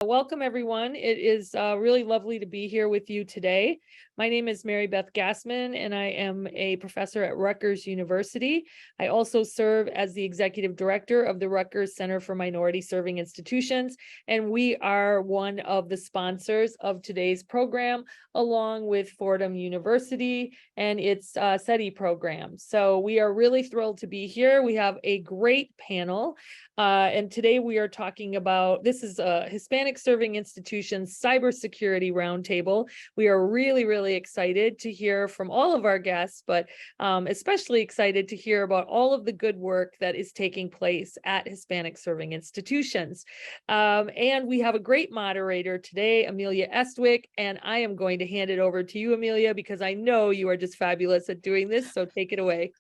Welcome, everyone. It is really lovely to be here with you today. My name is Mary Beth Gassman, and I am a professor at Rutgers University. I also serve as the executive director of the Rutgers Center for Minority Serving Institutions, and we are one of the sponsors of today's program, along with Fordham University and its CEDI program. So we are really thrilled to be here. We have a great panel. And today we are talking about, this is a Hispanic Serving Institutions Cybersecurity Roundtable. We are really excited to hear from all of our guests, but especially excited to hear about all of the good work that is taking place at Hispanic Serving Institutions. And we have a great moderator today, Amelia Estwick, and I am going to hand it over to you, Amelia, because I know you are just fabulous at doing this, so take it away.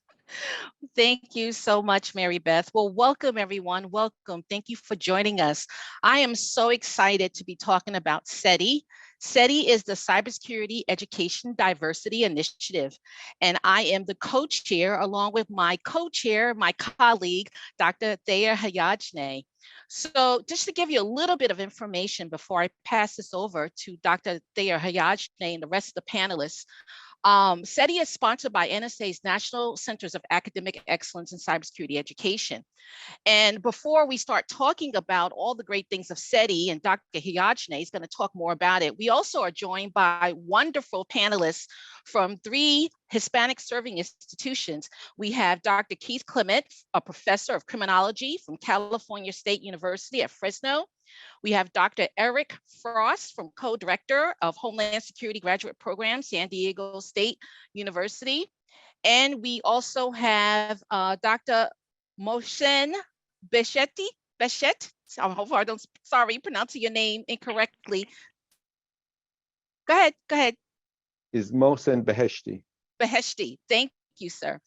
Thank you so much, Mary Beth. Well, welcome everyone. Welcome. Thank you for joining us. I am so excited to be talking about CEDI. CEDI is the Cybersecurity Education Diversity Initiative, and I am the co-chair along with my co-chair, my colleague, Dr. Thea Hayajne. So just to give you a little bit of information before I pass this over to Dr. Thea Hayajne and the rest of the panelists, CEDI is sponsored by NSA's National Centers of Academic Excellence in Cybersecurity Education. And before we start talking about all the great things of CEDI, and Dr. Hayajne is going to talk more about it, we also are joined by wonderful panelists from 3 Hispanic Serving Institutions. We have Dr. Keith Clement, a professor of criminology from California State University at Fresno. We have Dr. Eric Frost, from co-director of Homeland Security Graduate Program, San Diego State University. And we also have Dr. Mohsen Beheshti. I hope I don't, sorry, pronouncing your name incorrectly. Go ahead. Is Mohsen Beheshti. Beheshti, thank you, sir.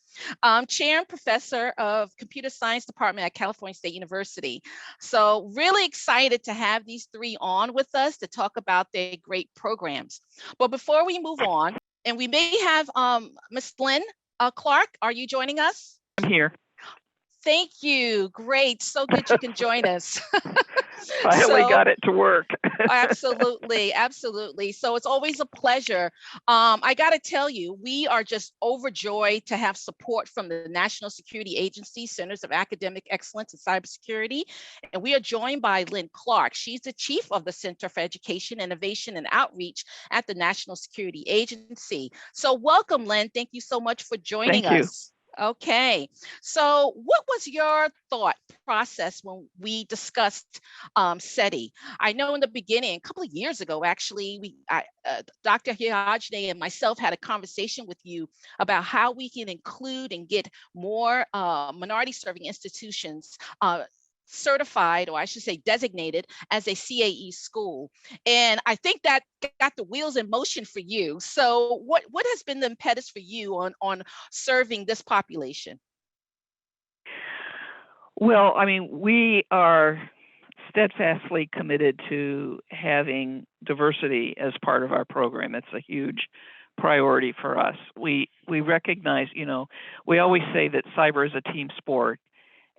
Chair and professor of Computer Science Department at California State University. So really excited to have these 3 on with us to talk about their great programs. But before we move on, and we may have Ms. Lynn Clark, are you joining us? I'm here. Thank you. Great. So good you can join us. Finally got it to work. Absolutely. So it's always a pleasure. I got to tell you, we are just overjoyed to have support from the National Security Agency Centers of Academic Excellence in Cybersecurity. And we are joined by Lynn Clark. She's the chief of the Center for Education, Innovation, and Outreach at the National Security Agency. So welcome, Lynn. Thank you so much for joining us. Okay, so what was your thought process when we discussed CEDI? I know in the beginning, a couple of years ago, actually, Dr. Hayajne and myself had a conversation with you about how we can include and get more minority serving institutions certified, or I should say designated as a CAE school. And I think that got the wheels in motion for you. So what has been the impetus for you on serving this population? Well, I mean, we are steadfastly committed to having diversity as part of our program. It's a huge priority for us. We recognize, we always say that cyber is a team sport.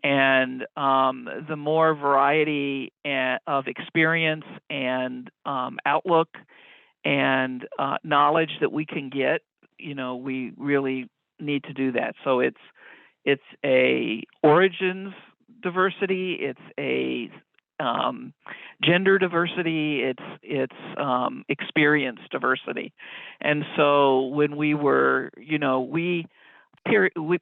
And the more variety of experience and outlook and knowledge that we can get, we really need to do that. So it's a origins diversity, it's a gender diversity, it's experience diversity. And so when we were,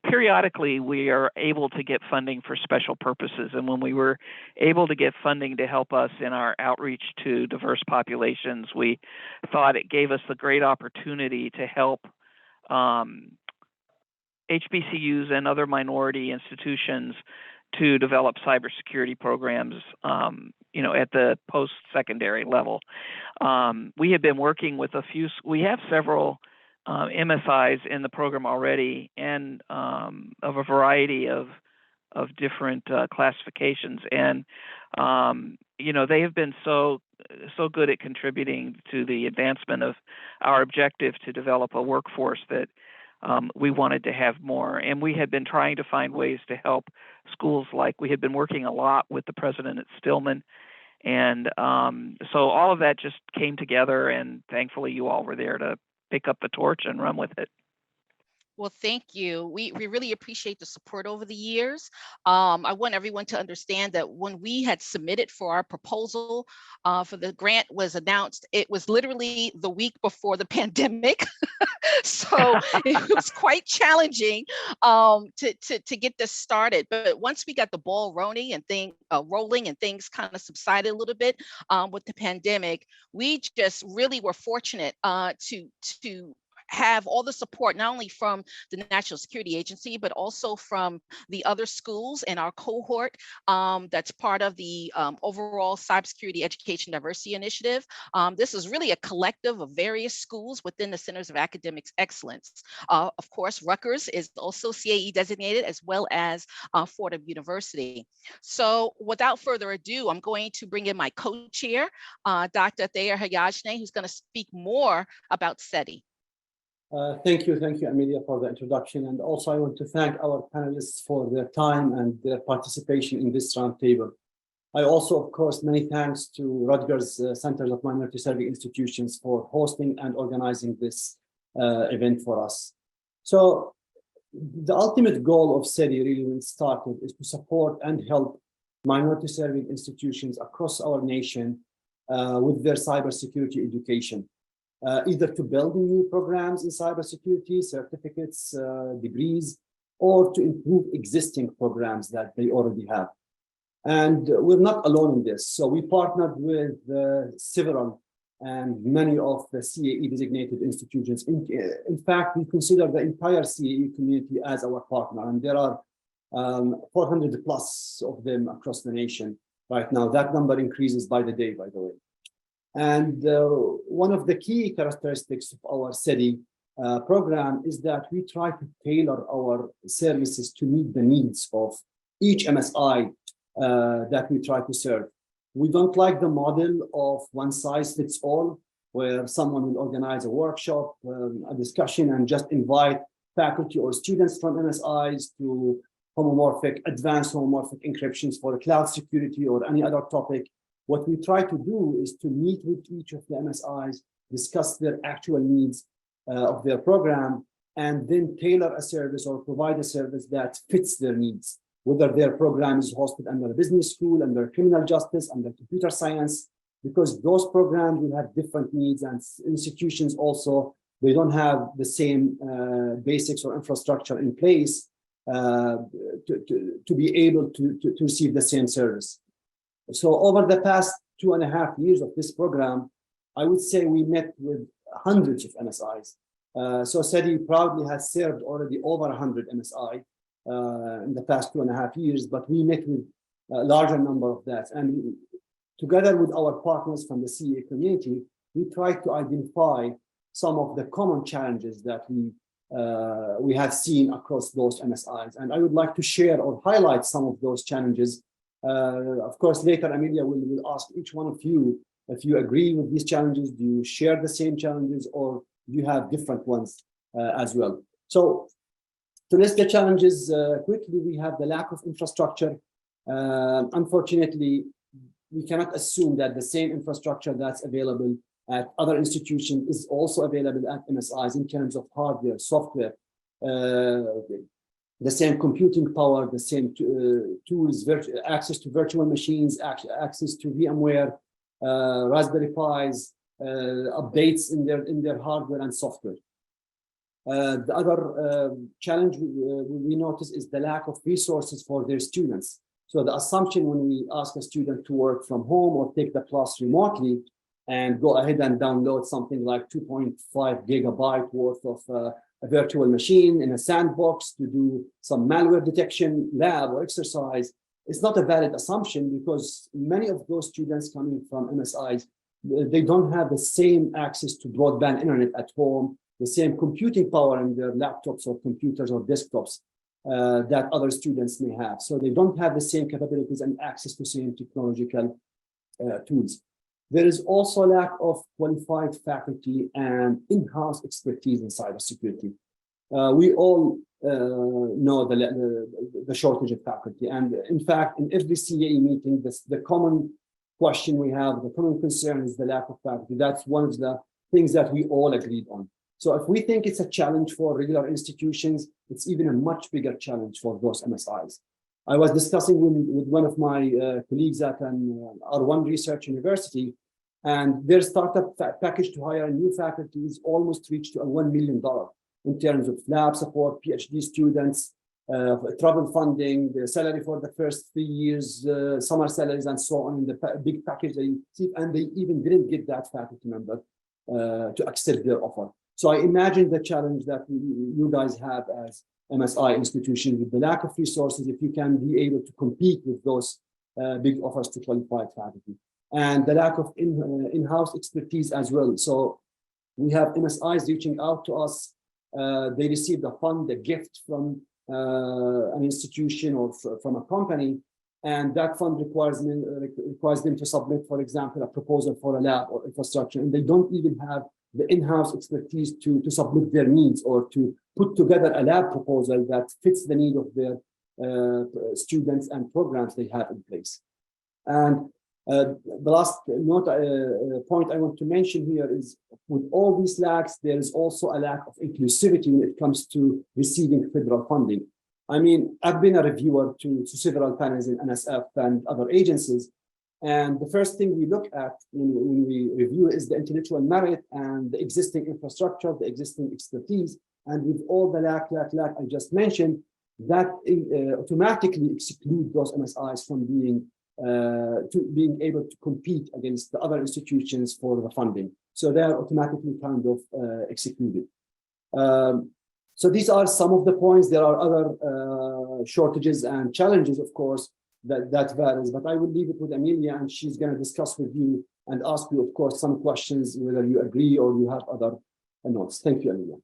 periodically we are able to get funding for special purposes, and when we were able to get funding to help us in our outreach to diverse populations, we thought it gave us a great opportunity to help HBCUs and other minority institutions to develop cybersecurity programs, at the post-secondary level. We have been working with we have several MSIs in the program already, and of a variety of different classifications, and they have been so good at contributing to the advancement of our objective to develop a workforce that we wanted to have more. And we had been trying to find ways to help schools. Like, we had been working a lot with the president at Stillman And so all of that just came together, and thankfully you all were there to pick up the torch and run with it. Well, thank you. We really appreciate the support over the years. I want everyone to understand that when we had submitted for our proposal for the grant was announced, it was literally the week before the pandemic. So it was quite challenging to get this started. But once we got the ball rolling and things kind of subsided a little bit with the pandemic, we just really were fortunate to have all the support, not only from the National Security Agency, but also from the other schools in our cohort that's part of the overall Cybersecurity Education Diversity Initiative. This is really a collective of various schools within the Centers of Academic Excellence. Of course, Rutgers is also CAE designated, as well as Fordham University. So without further ado, I'm going to bring in my co-chair, Dr. Thayer Hayajne, who's going to speak more about CEDI. Thank you, Amelia, for the introduction. And also I want to thank our panelists for their time and their participation in this roundtable. I also, of course, many thanks to Rutgers Centers of Minority Serving Institutions for hosting and organizing this event for us. So the ultimate goal of CEDI really when it started is to support and help minority serving institutions across our nation with their cybersecurity education. Either to build new programs in cybersecurity, certificates, degrees, or to improve existing programs that they already have. And we're not alone in this. So we partnered with several and many of the CAE designated institutions. In fact, we consider the entire CAE community as our partner, and there are 400 plus of them across the nation right now. That number increases by the day, by the way. And one of the key characteristics of our CEDI program is that we try to tailor our services to meet the needs of each MSI that we try to serve. We don't like the model of one size fits all, where someone will organize a workshop, a discussion, and just invite faculty or students from MSIs to advanced homomorphic encryptions for cloud security or any other topic. What we try to do is to meet with each of the MSIs, discuss their actual needs of their program, and then tailor a service or provide a service that fits their needs, whether their program is hosted under a business school, under criminal justice, under computer science, because those programs will have different needs, and institutions also, they don't have the same basics or infrastructure in place to be able to receive the same service. So over the past 2.5 years of this program, I would say we met with hundreds of MSIs. So CEDI proudly has served already over 100 MSI in the past 2.5 years, but we met with a larger number of that. And together with our partners from the CA community, we try to identify some of the common challenges that we have seen across those MSIs. And I would like to share or highlight some of those challenges. Of course, later, Amelia will ask each one of you if you agree with these challenges. Do you share the same challenges, or do you have different ones as well? So to list the challenges quickly, we have the lack of infrastructure. Unfortunately, we cannot assume that the same infrastructure that's available at other institutions is also available at MSIs in terms of hardware, software, the same computing power, the same tools, access to virtual machines, access to VMware, Raspberry Pis, updates in their hardware and software. The other challenge we notice is the lack of resources for their students. So the assumption when we ask a student to work from home or take the class remotely and go ahead and download something like 2.5 gigabyte worth of a virtual machine in a sandbox to do some malware detection lab or exercise, it's not a valid assumption, because many of those students coming from MSIs, they don't have the same access to broadband internet at home, the same computing power in their laptops or computers or desktops that other students may have. So they don't have the same capabilities and access to same technological tools. There is also a lack of qualified faculty and in-house expertise in cybersecurity. We all know the shortage of faculty. And in fact, in every CAE meeting, the common question we have, the common concern is the lack of faculty. That's one of the things that we all agreed on. So if we think it's a challenge for regular institutions, it's even a much bigger challenge for those MSIs. I was discussing with one of my colleagues at an R1 research university, and their startup package to hire new faculty is almost reached to $1 million in terms of lab support, PhD students, travel funding, the salary for the first 3 years, summer salaries, and so on in the big package they received, and they even didn't get that faculty member to accept their offer. So I imagine the challenge that you guys have as MSI institutions with the lack of resources, if you can be able to compete with those big offers to qualified faculty, and the lack of in-house expertise as well. So we have MSIs reaching out to us. They received a fund, a gift from an institution or from a company, and that fund requires them to submit, for example, a proposal for a lab or infrastructure, and they don't even have the in-house expertise to submit their needs or to put together a lab proposal that fits the need of their students and programs they have in place. And the last point I want to mention here is, with all these lacks, there is also a lack of inclusivity when it comes to receiving federal funding. I mean, I've been a reviewer to several panels in NSF and other agencies, and the first thing we look at when we review is the intellectual merit and the existing infrastructure, the existing expertise. And with all the lack I just mentioned, that automatically exclude those MSIs from being able to compete against the other institutions for the funding. So they are automatically kind of excluded. So these are some of the points. There are other shortages and challenges, of course, that varies, but I will leave it with Amelia, and she's going to discuss with you and ask you, of course, some questions, whether you agree or you have other notes. Thank you, Amelia.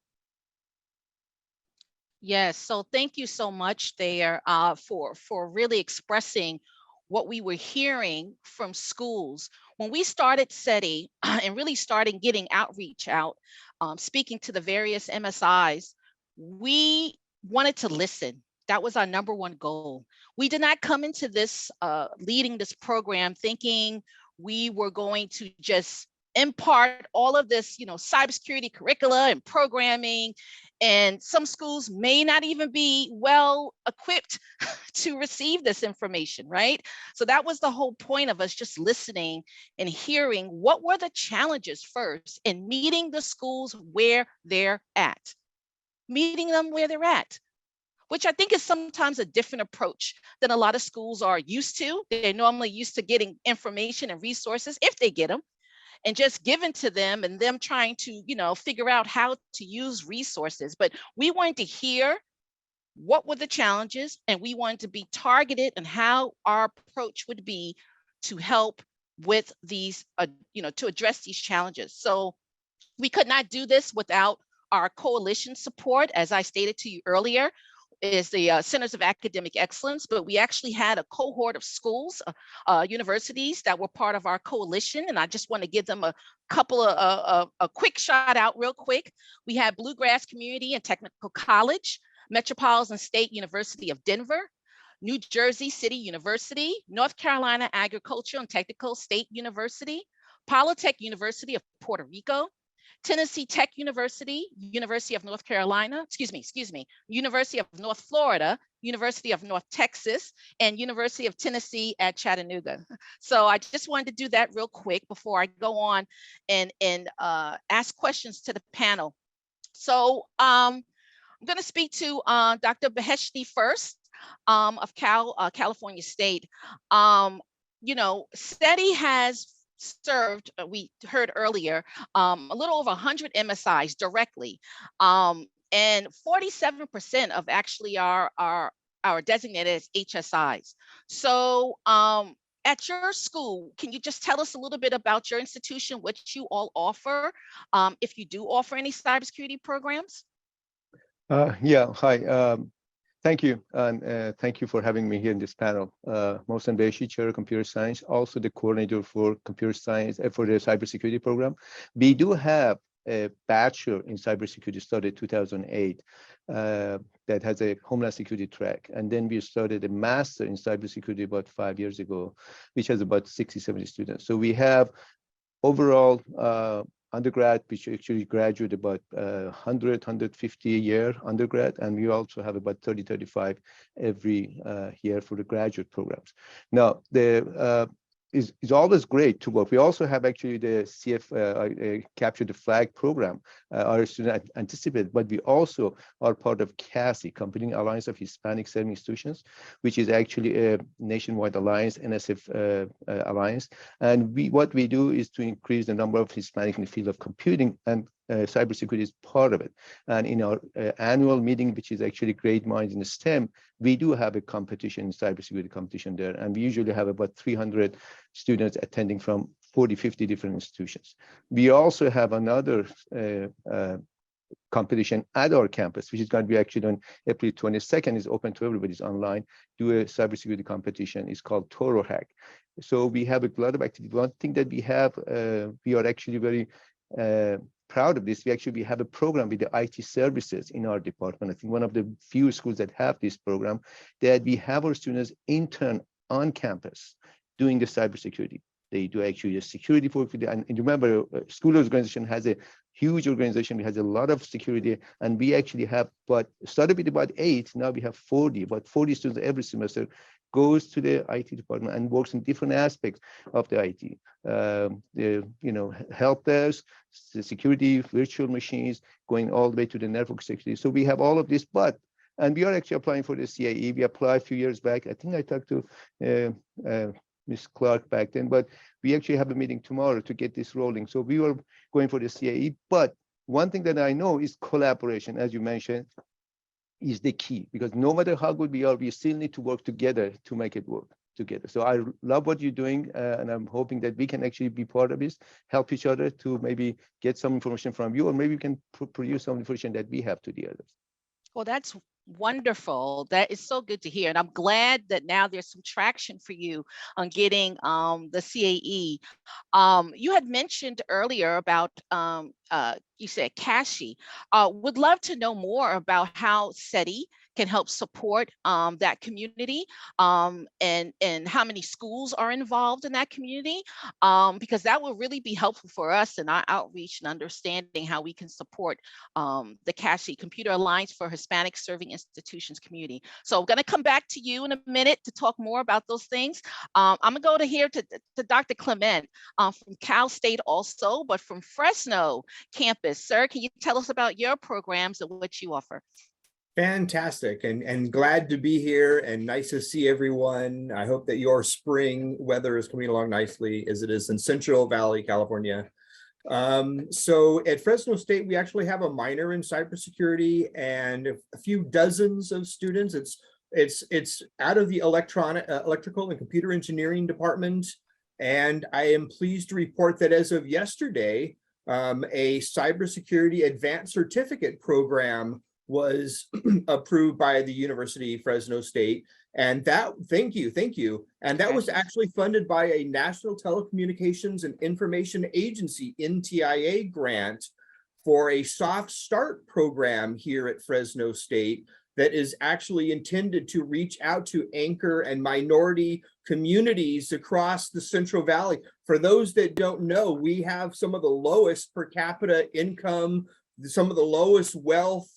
Yes, so thank you so much there for really expressing what we were hearing from schools. When we started CEDI and really started getting outreach out, speaking to the various MSIs, we wanted to listen. That was our number one goal. We did not come into this leading this program thinking we were going to just impart all of this, cybersecurity curricula and programming. And some schools may not even be well equipped to receive this information, right? So that was the whole point of us just listening and hearing what were the challenges first and meeting the schools where they're at, meeting them where they're at, which I think is sometimes a different approach than a lot of schools are used to. They're normally used to getting information and resources, if they get them, and just given to them and them trying to, figure out how to use resources. But we wanted to hear what were the challenges, and we wanted to be targeted and how our approach would be to help with these, to address these challenges. So we could not do this without our coalition support. As I stated to you earlier, is the Centers of Academic Excellence, but we actually had a cohort of schools, universities that were part of our coalition, and I just want to give them a couple of a quick shout out real quick. We had Bluegrass Community and Technical College, Metropolitan State University of Denver, New Jersey City University, North Carolina Agricultural and Technical State University, Polytech University of Puerto Rico, Tennessee Tech University, University of North Carolina, University of North Florida, University of North Texas, and University of Tennessee at Chattanooga. So I just wanted to do that real quick before I go on and ask questions to the panel. So I'm going to speak to Dr. Beheshti first of California State. CEDI has served, we heard earlier, a little over 100 MSIs directly, and 47% of actually are designated as HSIs. So at your school, can you just tell us a little bit about your institution, what you all offer, if you do offer any cybersecurity programs? Yeah, hi. Thank you, and thank you for having me here in this panel. Mohsen Beshi, Chair of Computer Science, also the coordinator for computer science for the cybersecurity program. We do have a bachelor in cybersecurity started 2008 that has a Homeland Security track. And then we started a master in cybersecurity about 5 years ago, which has about 60, 70 students. So we have overall undergrad, which actually graduate about 100, 150 a year undergrad, and we also have about 30, 35 every year for the graduate programs. Now, it's always great to work. We also have actually the Capture the Flag program, our students anticipate, but we also are part of CASI, Competing Alliance of Hispanic Serving Institutions, which is actually a nationwide alliance, NSF alliance. And what we do is to increase the number of Hispanic in the field of computing, and cybersecurity is part of it. And in our annual meeting, which is actually Great Minds in STEM, we do have a competition, cybersecurity competition there. And we usually have about 300 students attending from 40, 50 different institutions. We also have another competition at our campus, which is going to be actually on April 22nd, is open to everybody, it's online, do a cybersecurity competition. It's called Toro Hack. So we have a lot of activity. One thing that we have, we are actually very proud of this. We have a program with the IT services in our department. I think one of the few schools that have this program, that we have our students intern on campus doing the cybersecurity. They do actually the security work with and remember, school organization has a huge organization. We has a lot of security, and we actually have, but started with about 8, now we have 40, about 40 students every semester goes to the IT department and works in different aspects of the IT. The help desk, the security, virtual machines, going all the way to the network security. So we have all of this, and we are actually applying for the CIE. We applied a few years back. I think I talked to Ms. Clark back then, but we actually have a meeting tomorrow to get this rolling. So we were going for the CIE, but one thing that I know is collaboration, as you mentioned, is the key, because no matter how good we are, we still need to work together to make it work together. So I love what you're doing, and I'm hoping that we can actually be part of this, help each other to maybe get some information from you, or maybe we can produce some information that we have to the others. Well, that's wonderful. That is so good to hear. And I'm glad that now there's some traction for you on getting the CAE. You had mentioned earlier about, you said CASI. Would love to know more about how CEDI can help support that community, and how many schools are involved in that community, because that will really be helpful for us in our outreach and understanding how we can support the CASI, Computer Alliance for Hispanic Serving Institutions community. So I'm going to come back to you in a minute to talk more about those things. I'm going to go to Dr. Clement from Cal State also, but from Fresno campus. Sir, can you tell us about your programs and what you offer? Fantastic, and glad to be here, and nice to see everyone. I hope that your spring weather is coming along nicely, as it is in Central Valley, California. So at Fresno State, we actually have a minor in cybersecurity and a few dozens of students. It's out of the electrical and computer engineering department, and I am pleased to report that as of yesterday, a cybersecurity advanced certificate program was approved by the University of Fresno State. And that, thank you. And that was actually funded by a National Telecommunications and Information Agency, NTIA grant, for a soft start program here at Fresno State that is actually intended to reach out to anchor and minority communities across the Central Valley. For those that don't know, we have some of the lowest per capita income, some of the lowest wealth.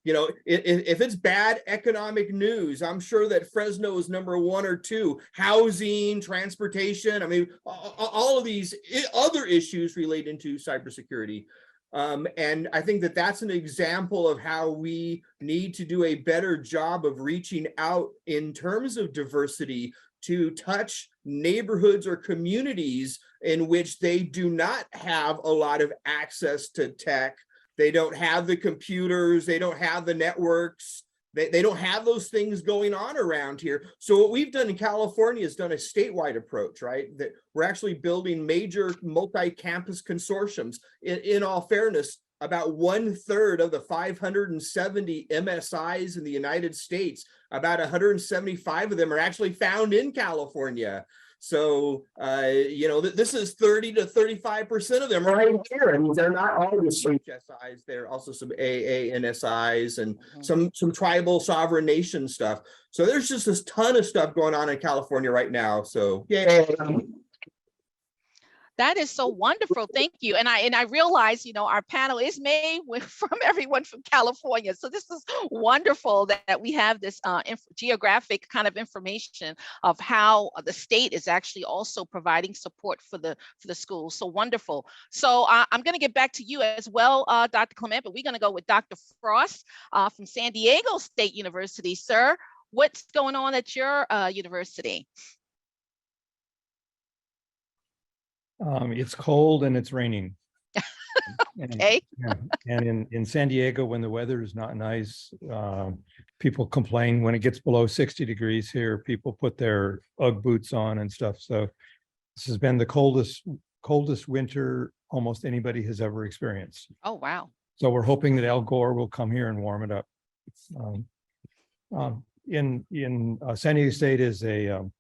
You know, if it's bad economic news, I'm sure that Fresno is number 1 or 2. Housing, transportation, I mean, all of these other issues related to cybersecurity. And I think that that's an example of how we need to do a better job of reaching out in terms of diversity to touch neighborhoods or communities in which they do not have a lot of access to tech. They don't have the computers, they don't have the networks, they don't have those things going on around here. So what we've done in California is done a statewide approach, right? That we're actually building major multi-campus consortiums. In all fairness, about 1/3 of the 570 MSIs in the United States, about 175 of them are actually found in California. So, this is 30 to 35% of them right here. I mean, they're not all just HSIs. There are also some AA, NSIs, and some tribal sovereign nation stuff. So there's just this ton of stuff going on in California right now. So, yeah. That is so wonderful. Thank you. And I realize, our panel is made from everyone from California. So this is wonderful that we have this geographic kind of information of how the state is actually also providing support for the schools. So wonderful. So I'm going to get back to you as well, Dr. Clement, but we're going to go with Dr. Frost from San Diego State University. Sir, what's going on at your university? It's cold and it's raining. Okay. And in San Diego, when the weather is not nice, people complain when it gets below 60 degrees here. People put their UGG boots on and stuff. So this has been the coldest winter almost anybody has ever experienced. Oh, wow. So we're hoping that Al Gore will come here and warm it up. In San Diego State is an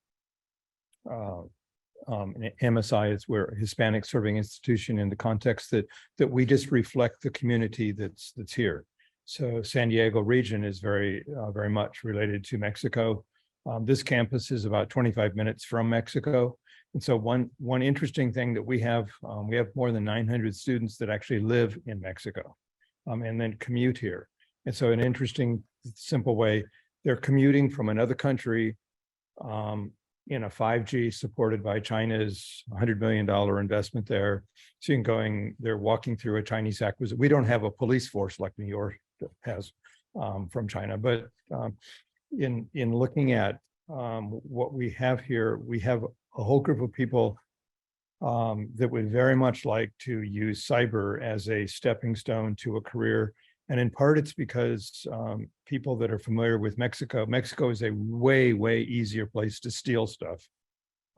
MSI, is where Hispanic Serving Institution, in the context that we just reflect the community that's here. So San Diego region is very much related to Mexico. This campus is about 25 minutes from Mexico. And so one interesting thing that we have more than 900 students that actually live in Mexico and then commute here. And so an interesting, simple way, they're commuting from another country in a 5G supported by China's $100 million investment there. So they're walking through a Chinese acquisition. We don't have a police force like New York has from China, but in looking at what we have here, we have a whole group of people that would very much like to use cyber as a stepping stone to a career. And in part, it's because people that are familiar with Mexico is a way, way easier place to steal stuff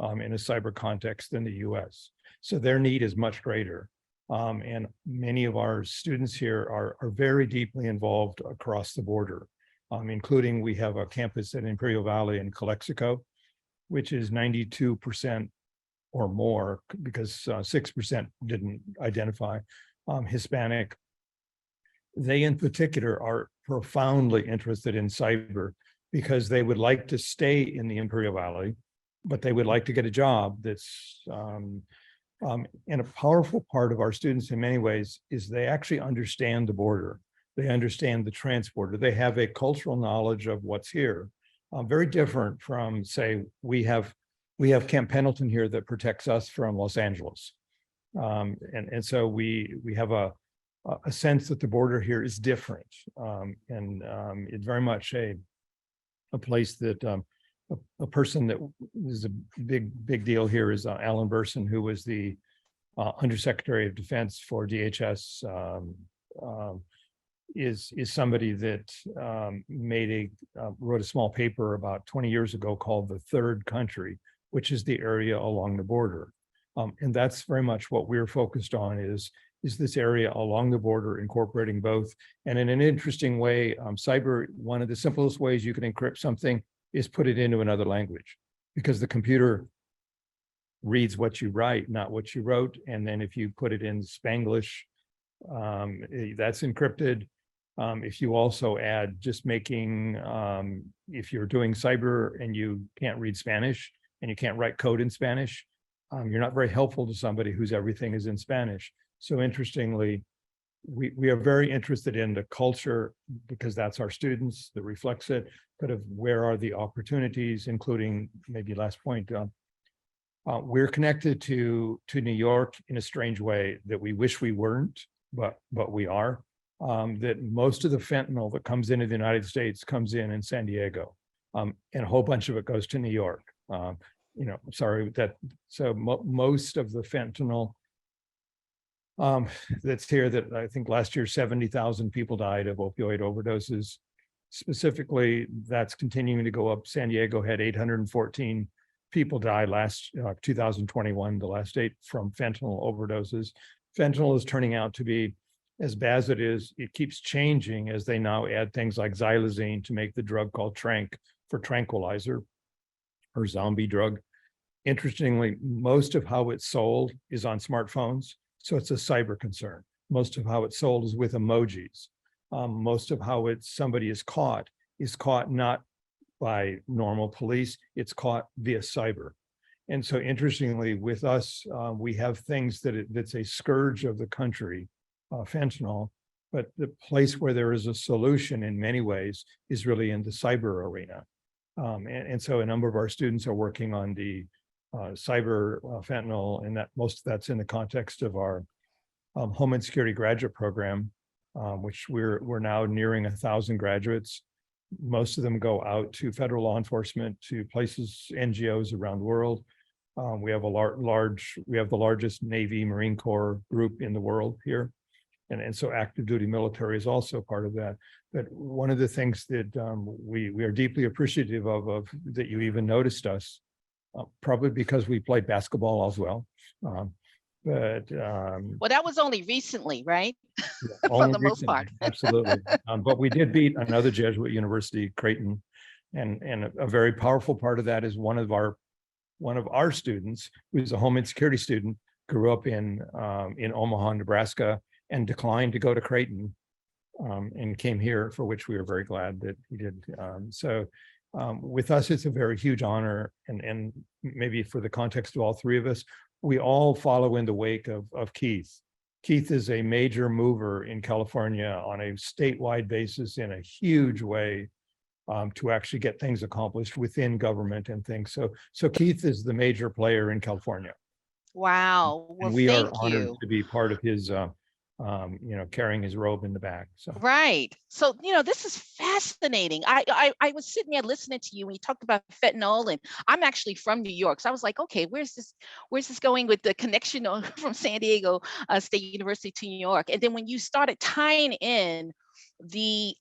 in a cyber context than the US. So their need is much greater. And many of our students here are very deeply involved across the border, including we have a campus at Imperial Valley in Calexico, which is 92% or more, because 6% didn't identify Hispanic. They in particular are profoundly interested in cyber because they would like to stay in the Imperial Valley, but they would like to get a job that's, and a powerful part of our students in many ways is they actually understand the border. They understand the transporter. They have a cultural knowledge of what's here. Very different from, say, we have Camp Pendleton here that protects us from Los Angeles. And so we have a sense that the border here is different. And it's very much a place that a person that is a big deal here is Alan Burson, who was the Undersecretary of Defense for DHS, is somebody that wrote a small paper about 20 years ago called The Third Country, which is the area along the border. And that's very much what we're focused on is this area along the border, incorporating both. And in an interesting way, cyber, one of the simplest ways you can encrypt something is put it into another language, because the computer reads what you write, not what you wrote. And then if you put it in Spanglish, that's encrypted. If you also add just making, if you're doing cyber and you can't read Spanish and you can't write code in Spanish, you're not very helpful to somebody whose everything is in Spanish. So interestingly, we are very interested in the culture, because that's our students that reflects it, but of where are the opportunities, including, maybe last point, we're connected to New York in a strange way that we wish we weren't, but we are. That most of the fentanyl that comes into the United States comes in San Diego, and a whole bunch of it goes to New York. Most of the fentanyl that's here, that I think last year 70,000 people died of opioid overdoses. Specifically, that's continuing to go up. San Diego had 814 people die last 2021, the last date, from fentanyl overdoses. Fentanyl is turning out to be, as bad as it is, it keeps changing as they now add things like xylazine to make the drug called Trank for tranquilizer or zombie drug. Interestingly, most of how it's sold is on smartphones. So it's a cyber concern. Most of how it's sold is with emojis. Most of how somebody is caught not by normal police, it's caught via cyber. And so interestingly, with us, we have things that's a scourge of the country, fentanyl, but the place where there is a solution in many ways is really in the cyber arena. And so a number of our students are working on the cyber fentanyl, and that most of that's in the context of our Homeland Security graduate program, which we're now nearing 1,000 graduates. Most of them go out to federal law enforcement, to places, NGOs around the world. We have the largest Navy Marine Corps group in the world here. And so active duty military is also part of that. But one of the things that we are deeply appreciative of that you even noticed us, probably because we played basketball as well. Well, that was only recently, right? For the most part. Absolutely. But we did beat another Jesuit university, Creighton. And a very powerful part of that is one of our students, who's a Homeland Security student, grew up in Omaha, Nebraska, and declined to go to Creighton, and came here, for which we were very glad that he did. With us, it's a very huge honor, and maybe for the context of all three of us, we all follow in the wake of Keith. Keith is a major mover in California on a statewide basis in a huge way, to actually get things accomplished within government and things. So Keith is the major player in California. Wow. Well, and we are thank honored you. to be part of his carrying his robe in the back. So Right. So, this is fascinating. I was sitting there listening to you when you talked about fentanyl, and I'm actually from New York. So I was like, okay, where's this going with the connection from San Diego State University to New York? And then when you started tying in the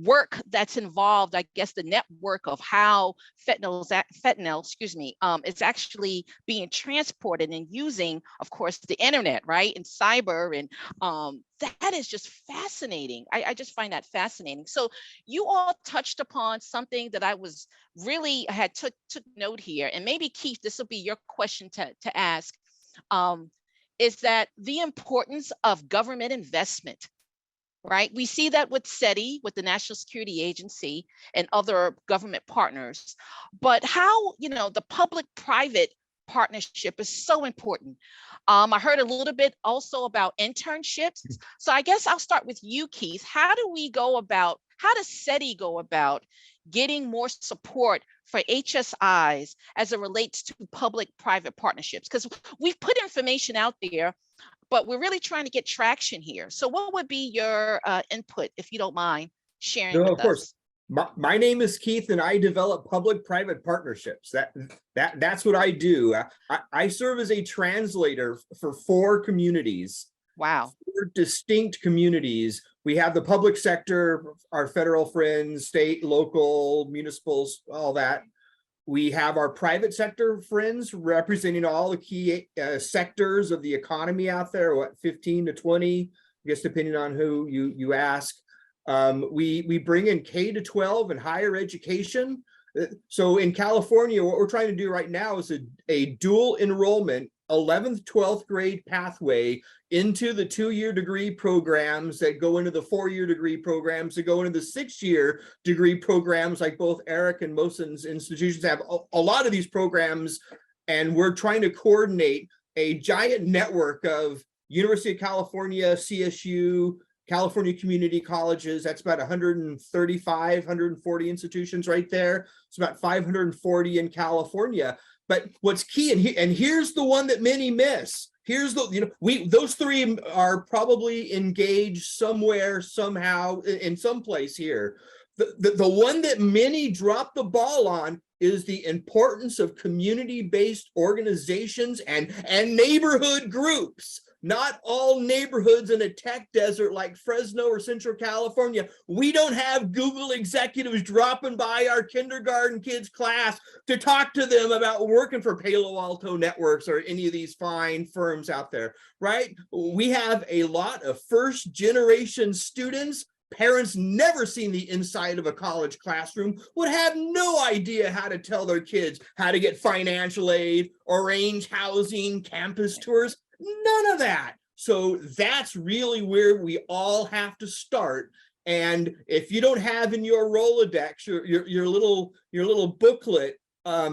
work that's involved, I guess the network of how fentanyl, is actually being transported and using, of course, the internet, right, and cyber, and that is just fascinating. I just find that fascinating. So you all touched upon something that I was really had took note here, and maybe Keith, this will be your question to ask, is that the importance of government investment. Right. We see that with CEDI, with the National Security Agency and other government partners, but how, the public-private partnership is so important. I heard a little bit also about internships. So I guess I'll start with you, Keith. How does CEDI go about getting more support for HSIs as it relates to public-private partnerships? Because we've put information out there, but we're really trying to get traction here. So what would be your input, if you don't mind sharing with us? Of course. My name is Keith, and I develop public-private partnerships. That's what I do. I serve as a translator for 4 communities. Wow. 4 distinct communities. We have the public sector, our federal friends, state, local, municipals, all that. We have our private sector friends representing all the key sectors of the economy out there, 15 to 20, I guess, depending on who you ask. We bring in K-12 and higher education. So in California, what we're trying to do right now is a dual enrollment 11th, 12th grade pathway into the 2-year degree programs that go into the 4-year degree programs that go into the 6-year degree programs, like both Eric and Mosin's institutions have a lot of these programs. And we're trying to coordinate a giant network of University of California, CSU, California community colleges. That's about 135, 140 institutions right there. It's about 540 in California. But what's key, and here's the one that many miss. Here's the, those 3 are probably engaged somewhere, somehow, in some place here. The one that many drop the ball on is the importance of community-based organizations and neighborhood groups. Not all neighborhoods in a tech desert like Fresno or Central California. We don't have Google executives dropping by our kindergarten kids' class to talk to them about working for Palo Alto Networks or any of these fine firms out there, right? We have a lot of first-generation students parents never seen the inside of a college classroom would have no idea how to tell their kids how to get financial aid, arrange housing, campus tours, none of that. So that's really where we all have to start. And if you don't have in your Rolodex, your little booklet,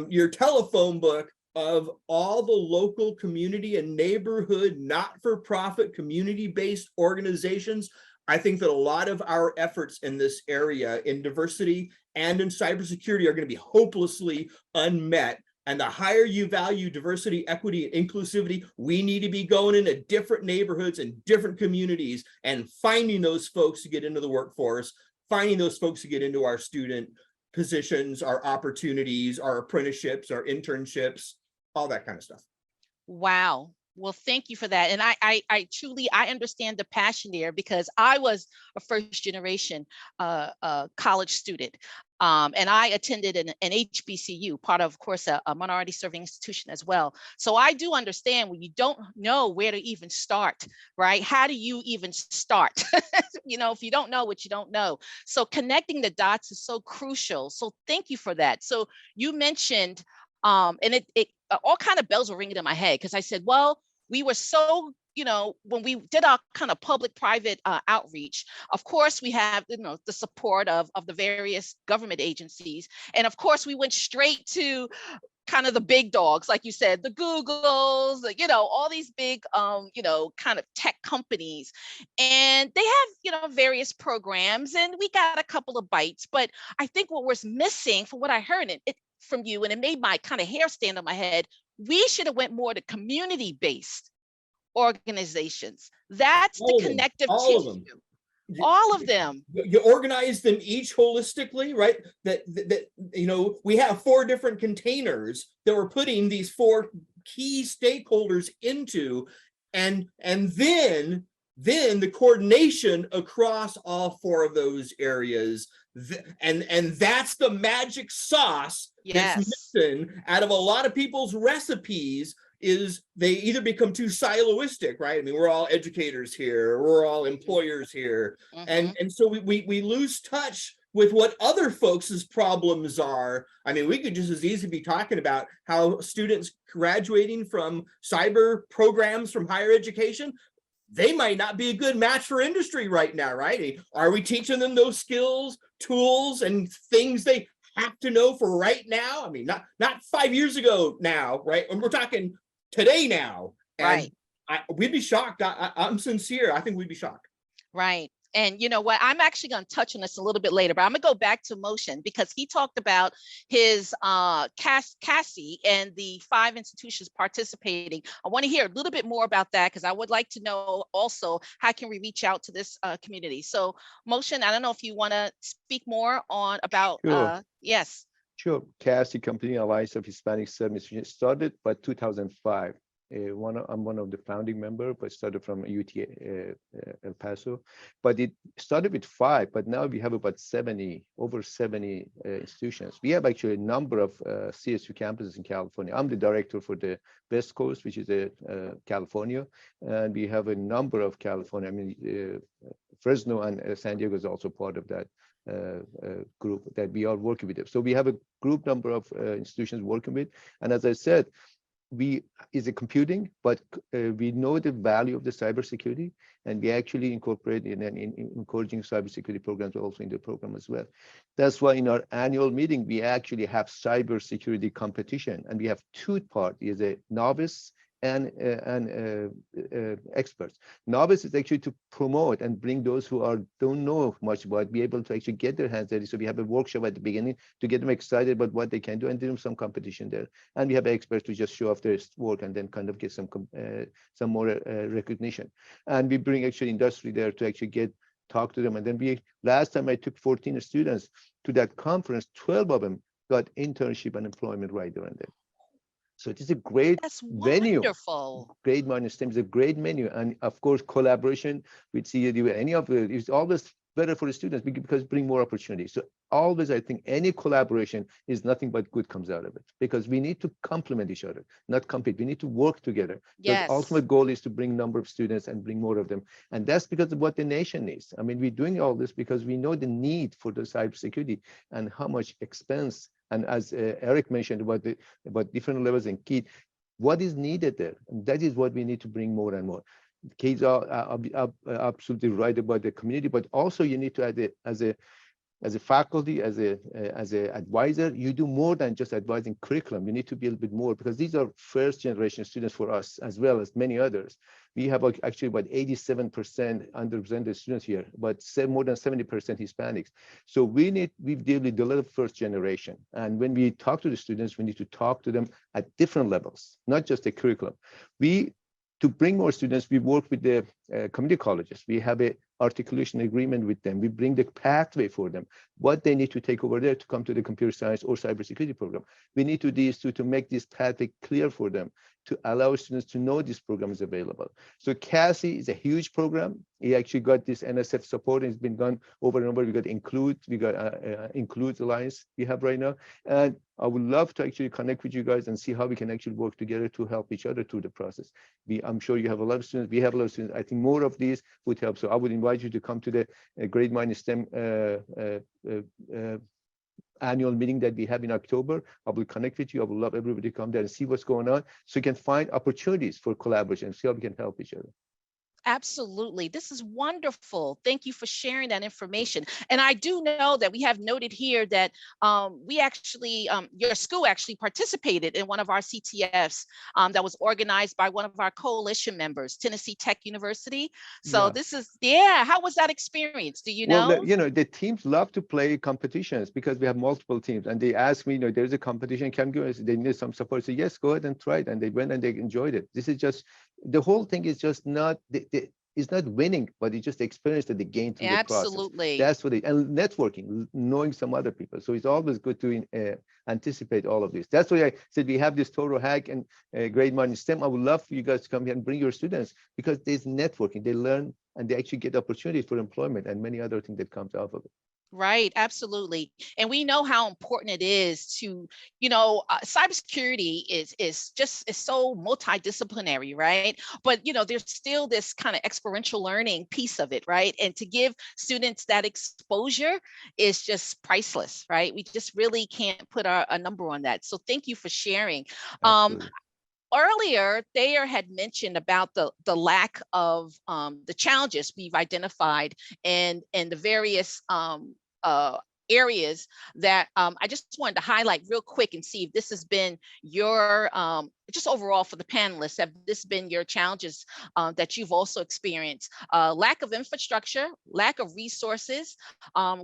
your telephone book of all the local community and neighborhood, not-for-profit, community-based organizations, I think that a lot of our efforts in this area in diversity and in cybersecurity are going to be hopelessly unmet. And the higher you value diversity, equity, and inclusivity, we need to be going into different neighborhoods and different communities and finding those folks to get into the workforce, finding those folks to get into our student positions, our opportunities, our apprenticeships, our internships, all that kind of stuff. Wow. Well, thank you for that. And I truly, I understand the passion there, because I was a first generation college student. And I attended an HBCU, part of course, a minority serving institution as well. So I do understand when you don't know where to even start, right? How do you even start? You know, if you don't know what you don't know. So connecting the dots is so crucial. So thank you for that. So you mentioned, and it all kind of bells were ringing in my head, because I said, well, we were so, you know, when we did our kind of public-private outreach, of course, we have, you know, the support of the various government agencies. And of course, we went straight to kind of the big dogs, like you said, the Googles, you know, all these big, you know, kind of tech companies. And they have, you know, various programs, and we got a couple of bites. But I think what was missing, from what I heard it from you, and it made my kind of hair stand on my head, we should have went more to community-based organizations. That's the connective tissue. All of them. You organize them each holistically, right? That you know, we have 4 different containers that we're putting these 4 key stakeholders into, and then the coordination across all 4 of those areas. And that's the magic sauce that's missing out of a lot of people's recipes, is they either become too siloistic, right? I mean, we're all educators here, we're all employers here. And so we lose touch with what other folks' problems are. I mean, we could just as easily be talking about how students graduating from cyber programs from higher education, they might not be a good match for industry right now, right? Are we teaching them those skills, tools, and things they have to know for right now? I mean, not 5 years ago now, right? And we're talking today now. And right. We'd be shocked. I'm sincere. I think we'd be shocked. Right. And you know what, I'm actually going to touch on this a little bit later, but I'm going to go back to Motion, because he talked about his CASI and the 5 institutions participating. I want to hear a little bit more about that, because I would like to know also, how can we reach out to this community? So Motion, I don't know if you want to speak more on about, Sure. Yes. Sure. CASI, Company Alliance of Hispanic Serving Institutions, started by 2005. I'm one of the founding members, but started from UT El Paso. But it started with 5, but now we have about over 70 institutions. We have actually a number of CSU campuses in California. I'm the director for the West Coast, which is California, and we have a number of California. I mean, Fresno and San Diego is also part of that group that we are working with. So we have a group number of institutions working with, and as I said, is a computing, but we know the value of the cybersecurity, and we actually incorporate in encouraging cybersecurity programs also in the program as well. That's why in our annual meeting, we actually have cybersecurity competition, and we have 2 parts, is a novice and experts. Novice is actually to promote and bring those who don't know much about, be able to actually get their hands dirty. So we have a workshop at the beginning to get them excited about what they can do, and do some competition there. And we have experts to just show off their work and then kind of get some more recognition. And we bring actually industry there to actually talk to them. And then last time I took 14 students to that conference, 12 of them got internship and employment right there and then. So it is a great venue. Wonderful. Great minor STEM is a great menu, and of course collaboration with CEDI. Any of it is always better for the students because bring more opportunities. So always, I think any collaboration is nothing but good comes out of it, because we need to complement each other, not compete. We need to work together. Yes. The ultimate goal is to bring number of students and bring more of them. And that's because of what the nation needs. I mean, we're doing all this because we know the need for the cybersecurity and how much expense. And as Eric mentioned about different levels and key, what is needed there? And that is what we need to bring more and more. Kids are absolutely right about the community, but also you need to add as a faculty, as a advisor, you do more than just advising curriculum. You need to be a little bit more, because these are first generation students for us, as well as many others. We have actually about 87% underrepresented students here, but more than 70% Hispanics. So we deal with a lot of first generation. And when we talk to the students, we need to talk to them at different levels, not just the curriculum. To bring more students, we work with the community colleges. We have a articulation agreement with them. We bring the pathway for them, what they need to take over there to come to the computer science or cybersecurity program. We need to do these to make this pathway clear for them, to allow students to know this program is available. So CASI is a huge program. He actually got this NSF support, and it's been done over and over. We got Include Alliance we have right now. And I would love to actually connect with you guys and see how we can actually work together to help each other through the process. I'm sure you have a lot of students. We have a lot of students. I think more of these would help. So I would invite you to come to the Grade Minus STEM annual meeting that we have in October. I will connect with you. I would love everybody to come there and see what's going on, so you can find opportunities for collaboration, see how we can help each other. Absolutely. This is wonderful. Thank you for sharing that information. And I do know that we have noted here that we actually, your school actually participated in one of our CTFs that was organized by one of our coalition members, Tennessee Tech University. So this is, how was that experience? Do you know? Well, the teams love to play competitions because we have multiple teams, and they ask me, there's a competition, can go, they need some support. So yes, go ahead and try it. And they went and they enjoyed it. This is just, the whole thing is just not, it's not winning, but it's just the experience that they gain through the process. Absolutely. That's what and networking, knowing some other people. So it's always good to anticipate all of this. That's why I said we have this total hack and Grade Minus STEM. I would love for you guys to come here and bring your students, because there's networking. They learn and they actually get opportunities for employment and many other things that comes out of it. Right, absolutely. And we know how important it is to, cybersecurity is so multidisciplinary, right? But, there's still this kind of experiential learning piece of it, right? And to give students that exposure is just priceless, right? We just really can't put a number on that. So thank you for sharing. Earlier, Thayer had mentioned about the lack of the challenges we've identified and the various areas that I just wanted to highlight real quick and see if this has been your, just overall for the panelists, have this been your challenges that you've also experienced? Lack of infrastructure, lack of resources.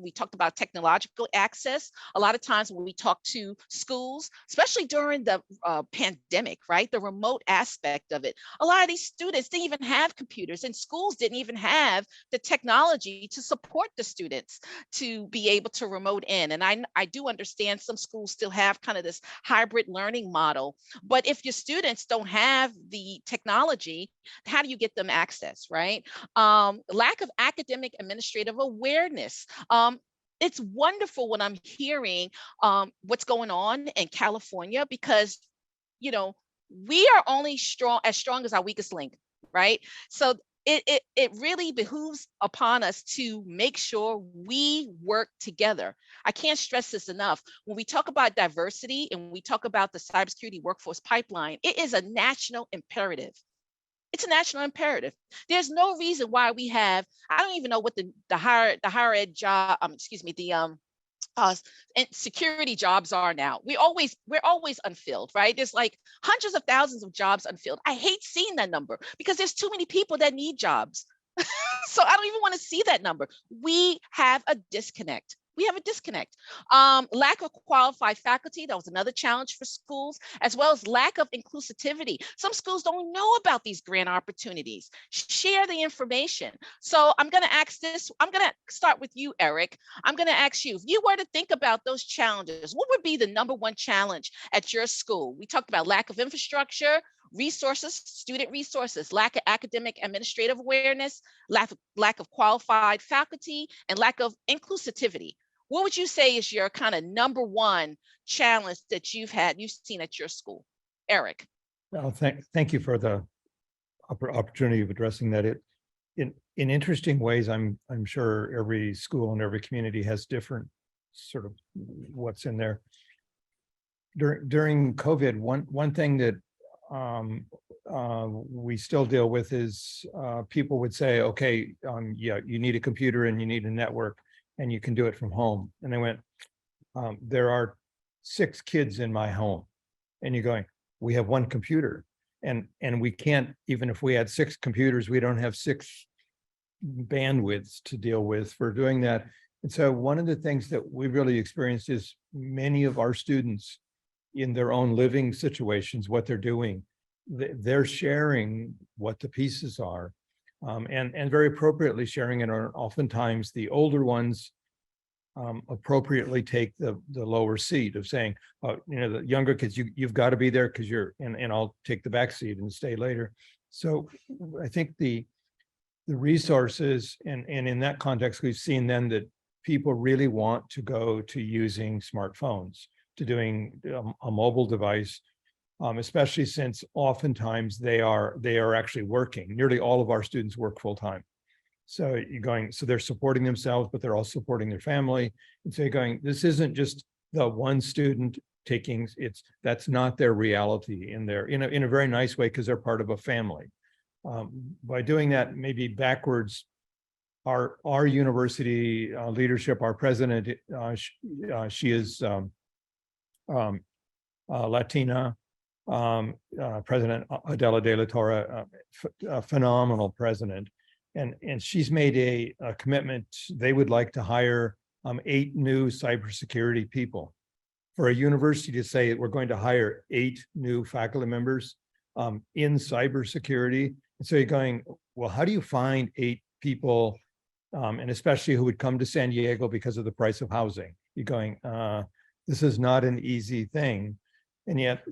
We talked about technological access. A lot of times when we talk to schools, especially during the pandemic, right? The remote aspect of it. A lot of these students didn't even have computers, and schools didn't even have the technology to support the students to be able to remote in. And I do understand some schools still have kind of this hybrid learning model, but if your students don't have the technology, how do you get them access, right? Lack of academic administrative awareness. It's wonderful when I'm hearing what's going on in California, because, we are only as strong as our weakest link, right? So it really behooves upon us to make sure we work together. I can't stress this enough. When we talk about diversity and we talk about the cybersecurity workforce pipeline, it is a national imperative. It's a national imperative. There's no reason why we have, I don't even know what the higher ed job, and security jobs are now. We're always unfilled, right? There's like hundreds of thousands of jobs unfilled. I hate seeing that number because there's too many people that need jobs. So I don't even want to see that number. We have a disconnect. Lack of qualified faculty, that was another challenge for schools, as well as lack of inclusivity. Some schools don't know about these grant opportunities. Share the information. So I'm going to start with you, Eric. I'm going to ask you, if you were to think about those challenges, what would be the number one challenge at your school? We talked about lack of infrastructure. resources, student resources, lack of academic administrative awareness, lack of qualified faculty, and lack of inclusivity. What would you say is your kind of number one challenge that you've seen at your school? Eric. Well, thank you for the opportunity of addressing that. In interesting ways, I'm sure every school and every community has different sort of what's in there. During COVID, one thing that we still deal with is people would say, okay, yeah, you need a computer and you need a network and you can do it from home. And they went, there are 6 kids in my home. And you're going, we have 1 computer. And we can't, even if we had 6 computers, we don't have 6 bandwidths to deal with for doing that. And so one of the things that we really experienced is many of our students in their own living situations, what they're doing, they're sharing what the pieces are, and very appropriately sharing it. Oftentimes the older ones appropriately take the lower seat of saying, the younger kids, you've got to be there because and I'll take the back seat and stay later. So I think the resources, and in that context, we've seen then that people really want to go to using smartphones, to doing a mobile device, especially since oftentimes they are actually working. Nearly all of our students work full time. So so they're supporting themselves, but they're also supporting their family. And so you're going, this isn't just the one student taking, that's not their reality in a very nice way, because they're part of a family. By doing that, maybe backwards, our university leadership, our president, she is Latina, President Adela de la Torre, a phenomenal president. And she's made a commitment. They would like to hire 8 new cybersecurity people. For a university to say we're going to hire 8 new faculty members in cybersecurity. And so you're going, well, how do you find 8 people, and especially who would come to San Diego because of the price of housing? You're going, this is not an easy thing. And yet,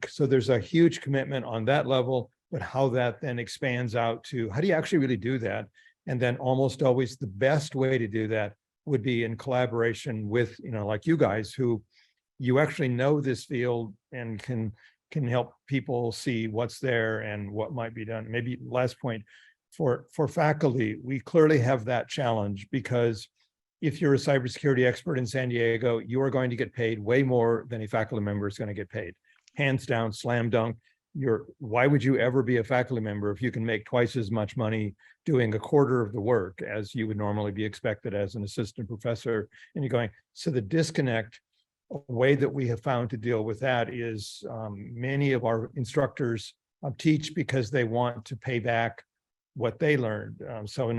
so there's a huge commitment on that level, but how that then expands out to how do you actually really do that? And then almost always the best way to do that would be in collaboration with, like you guys, who you actually know this field and can help people see what's there and what might be done. Maybe last point, for faculty, we clearly have that challenge, because if you're a cybersecurity expert in San Diego, you are going to get paid way more than a faculty member is going to get paid. Hands down, slam dunk. Why would you ever be a faculty member if you can make twice as much money doing a quarter of the work as you would normally be expected as an assistant professor? And you're going, so the disconnect, a way that we have found to deal with that is many of our instructors teach because they want to pay back what they learned. So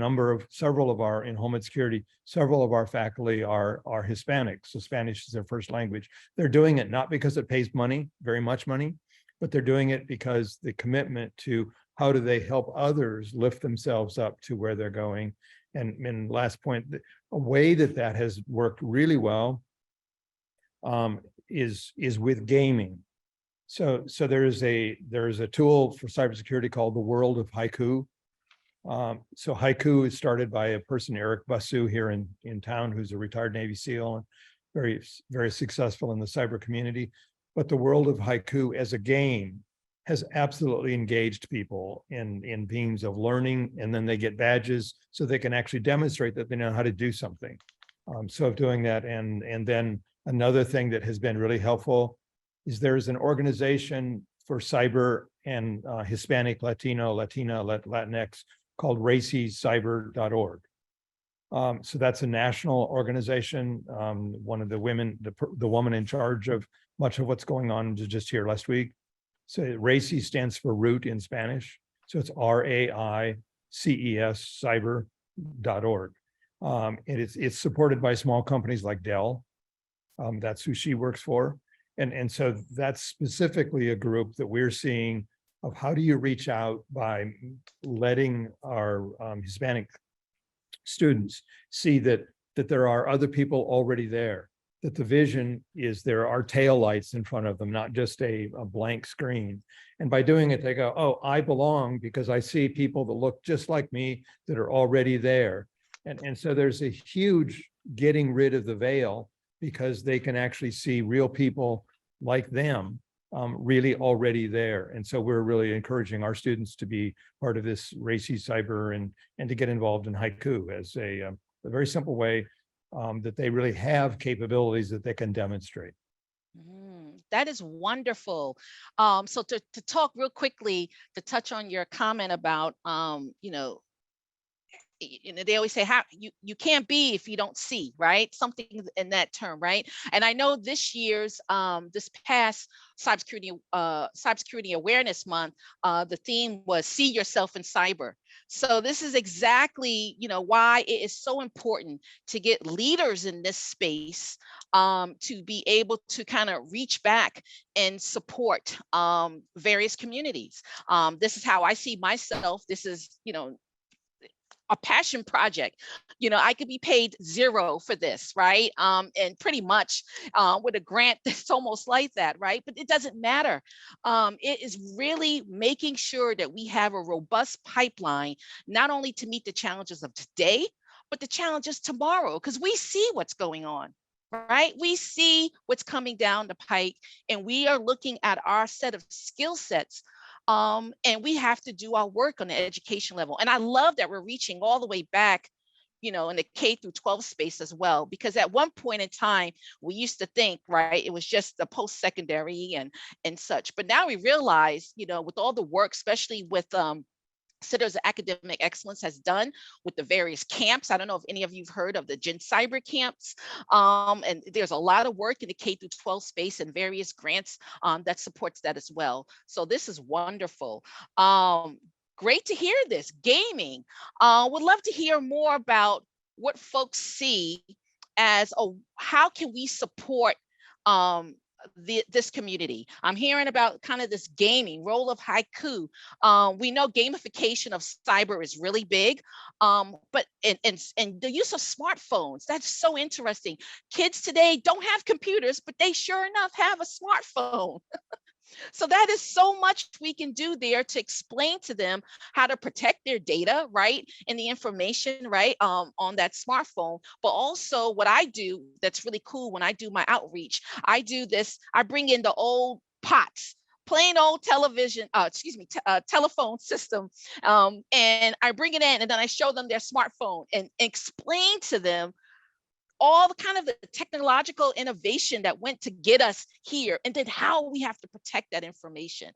several of our, in Homeland Security, several of our faculty are Hispanic, so Spanish is their first language. They're doing it not because it pays money, very much money, but they're doing it because the commitment to how do they help others lift themselves up to where they're going. And last point, a way that has worked really well is with gaming. So there is a tool for cybersecurity called the World of Haiku. So Haiku is started by a person, Eric Basu, here in town, who's a retired Navy SEAL and very, very successful in the cyber community. But the World of Haiku as a game has absolutely engaged people in themes of learning, and then they get badges so they can actually demonstrate that they know how to do something. So of doing that, and then another thing that has been really helpful is there's an organization for cyber and Hispanic, Latino, Latina, Latinx called racycyber.org. So that's a national organization. One of the women, the woman in charge of much of what's going on just here last week. So RACY stands for root in Spanish. So it's RAICES cyber.org. And it's supported by small companies like Dell. That's who she works for. And so that's specifically a group that we're seeing of how do you reach out by letting our Hispanic students see that there are other people already there. that the vision is there are taillights in front of them, not just a blank screen. And by doing it, they go, oh, I belong because I see people that look just like me that are already there. And so there's a huge getting rid of the veil because they can actually see real people like them really already there. And so we're really encouraging our students to be part of this Racy Cyber and to get involved in Haiku as a very simple way that they really have capabilities that they can demonstrate. That is wonderful. So to talk real quickly, to touch on your comment about, they always say how you can't be if you don't see, right? Something in that term, right? And I know this year's this past cybersecurity awareness month, the theme was see yourself in cyber. So this is exactly why it is so important to get leaders in this space to be able to kind of reach back and support various communities. This is how I see myself. This is a passion project. I could be paid zero for this, right? And pretty much with a grant that's almost like that, right? But it doesn't matter. It is really making sure that we have a robust pipeline, not only to meet the challenges of today, but the challenges tomorrow, because we see what's going on, right? We see what's coming down the pike, and we are looking at our set of skill sets. And we have to do our work on the education level. And I love that we're reaching all the way back, in the K through 12 space as well, because at one point in time, we used to think, right, it was just the post-secondary and such. But now we realize, with all the work, especially with Centers of Academic Excellence has done with the various camps. I don't know if any of you've heard of the Gen Cyber camps. And there's a lot of work in the K through 12 space and various grants that supports that as well. So this is wonderful. Great to hear this. Gaming. Would love to hear more about what folks see as how can we support this community. I'm hearing about kind of this gaming role of Haiku. We know gamification of cyber is really big, but and the use of smartphones, that's so interesting. Kids today don't have computers, but they sure enough have a smartphone. So that is so much we can do there to explain to them how to protect their data, right? And the information, right, on that smartphone. But also what I do that's really cool when I do my outreach, I bring in the old POTS, plain old television, telephone system. And I bring it in and then I show them their smartphone and explain to them all the kind of the technological innovation that went to get us here, and then how we have to protect that information.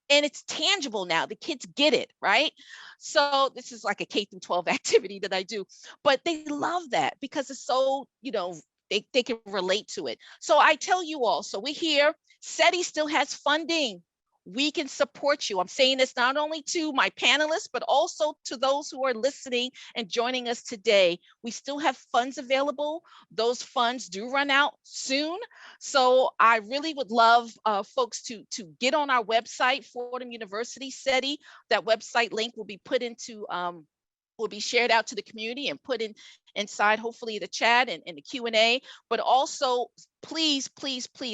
And it's tangible now. The kids get it, right? So this is like a K through 12 activity that I do, but they love that because it's so, they can relate to it. So I tell you all, so we're here. CEDI still has funding. We can support you. I'm saying this not only to my panelists, but also to those who are listening and joining us today. We still have funds available. Those funds do run out soon. So I really would love folks to get on our website, Fordham University CEDI. That website link will be put into will be shared out to the community and put inside hopefully the chat and the Q&A, but also please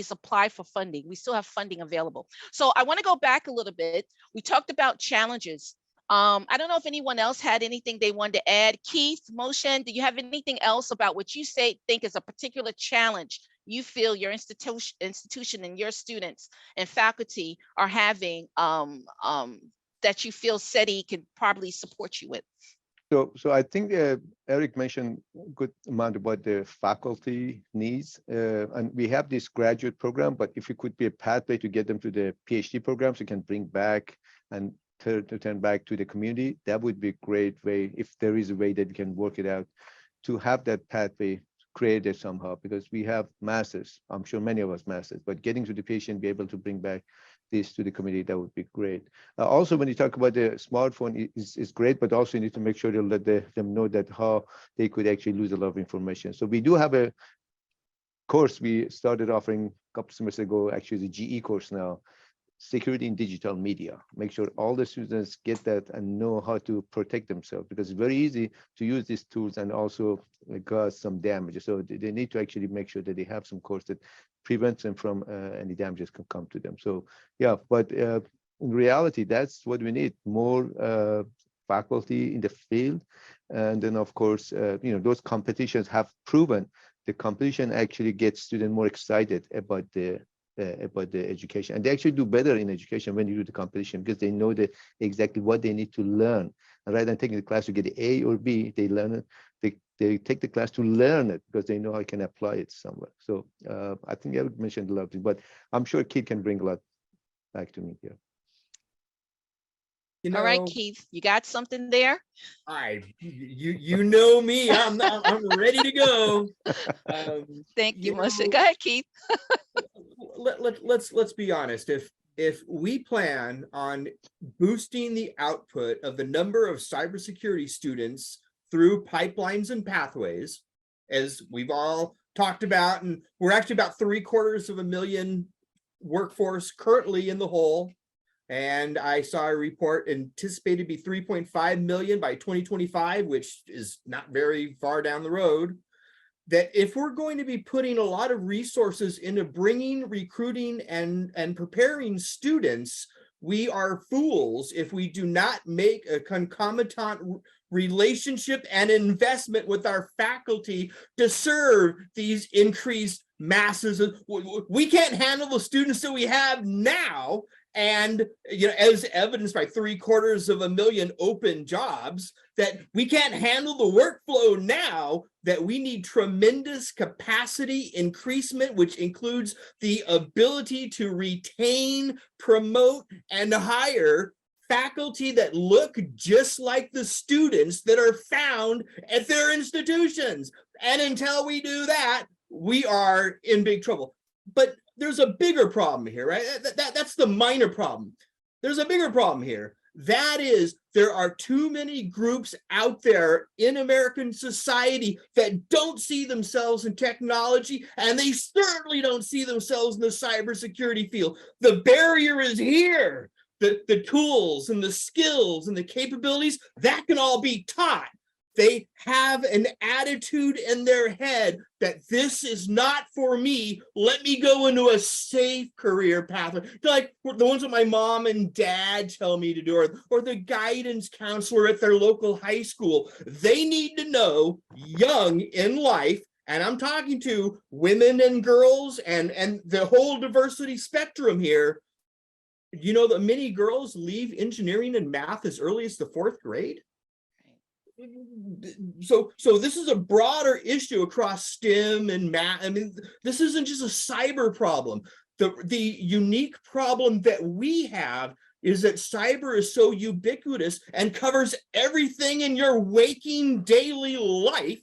apply for funding. We still have funding available. So I want to go back a little bit. We talked about challenges. I don't know if anyone else had anything they wanted to add. Keith, Moshen, do you have anything else about what you think is a particular challenge you feel your institution and your students and faculty are having that you feel CEDI can probably support you with? So I think Eric mentioned a good amount about the faculty needs, and we have this graduate program, but if it could be a pathway to get them to the PhD programs, you can bring back and turn back to the community, that would be a great way, if there is a way that we can work it out, to have that pathway created somehow, because we have masters, I'm sure many of us masters, but getting to the patient, be able to bring back this to the community, that would be great. Also, when you talk about the smartphone, is great, but also you need to make sure to let them know that how they could actually lose a lot of information. So we do have a course we started offering a couple semesters ago, actually the GE course now, security in digital media. Make sure all the students get that and know how to protect themselves, because it's very easy to use these tools and also cause some damage. So they need to actually make sure that they have some course that prevents them from any damages can come to them. So yeah, but in reality, that's what we need: more faculty in the field. And then of course, those competitions have proven the competition actually gets students more excited about the education, and they actually do better in education when you do the competition, because they know exactly what they need to learn. And rather than taking the class to get the A or B, they learn it. They take the class to learn it because they know I can apply it somewhere. So I think I mentioned a lot of things, but I'm sure Keith can bring a lot back to me here. All right, Keith, you got something there? You know me, I'm ready to go. Thank you, Masha. Go ahead, Keith. Let's be honest. If we plan on boosting the output of the number of cybersecurity students through pipelines and pathways, as we've all talked about, and we're actually about 750,000 workforce currently in the hole. And I saw a report anticipated to be 3.5 million by 2025, which is not very far down the road. That if we're going to be putting a lot of resources into bringing, recruiting, and preparing students, we are fools if we do not make a concomitant relationship and investment with our faculty to serve these increased masses. We can't handle the students that we have now. And as evidenced by 750,000 open jobs, that we can't handle the workflow now, that we need tremendous capacity increasement, which includes the ability to retain, promote, and hire faculty that look just like the students that are found at their institutions. And until we do that, we are in big trouble. But there's a bigger problem here, right? That's the minor problem. There's a bigger problem here. That is, there are too many groups out there in American society that don't see themselves in technology, and they certainly don't see themselves in the cybersecurity field. The barrier is here. The tools and the skills and the capabilities, that can all be taught. They have an attitude in their head that this is not for me. Let me go into a safe career pathway. Like the ones that my mom and dad tell me to do, or the guidance counselor at their local high school. They need to know young in life, and I'm talking to women and girls and the whole diversity spectrum here. You know that many girls leave engineering and math as early as the 4th grade. So this is a broader issue across STEM and math. I mean, this isn't just a cyber problem. The unique problem that we have is that cyber is so ubiquitous and covers everything in your waking daily life.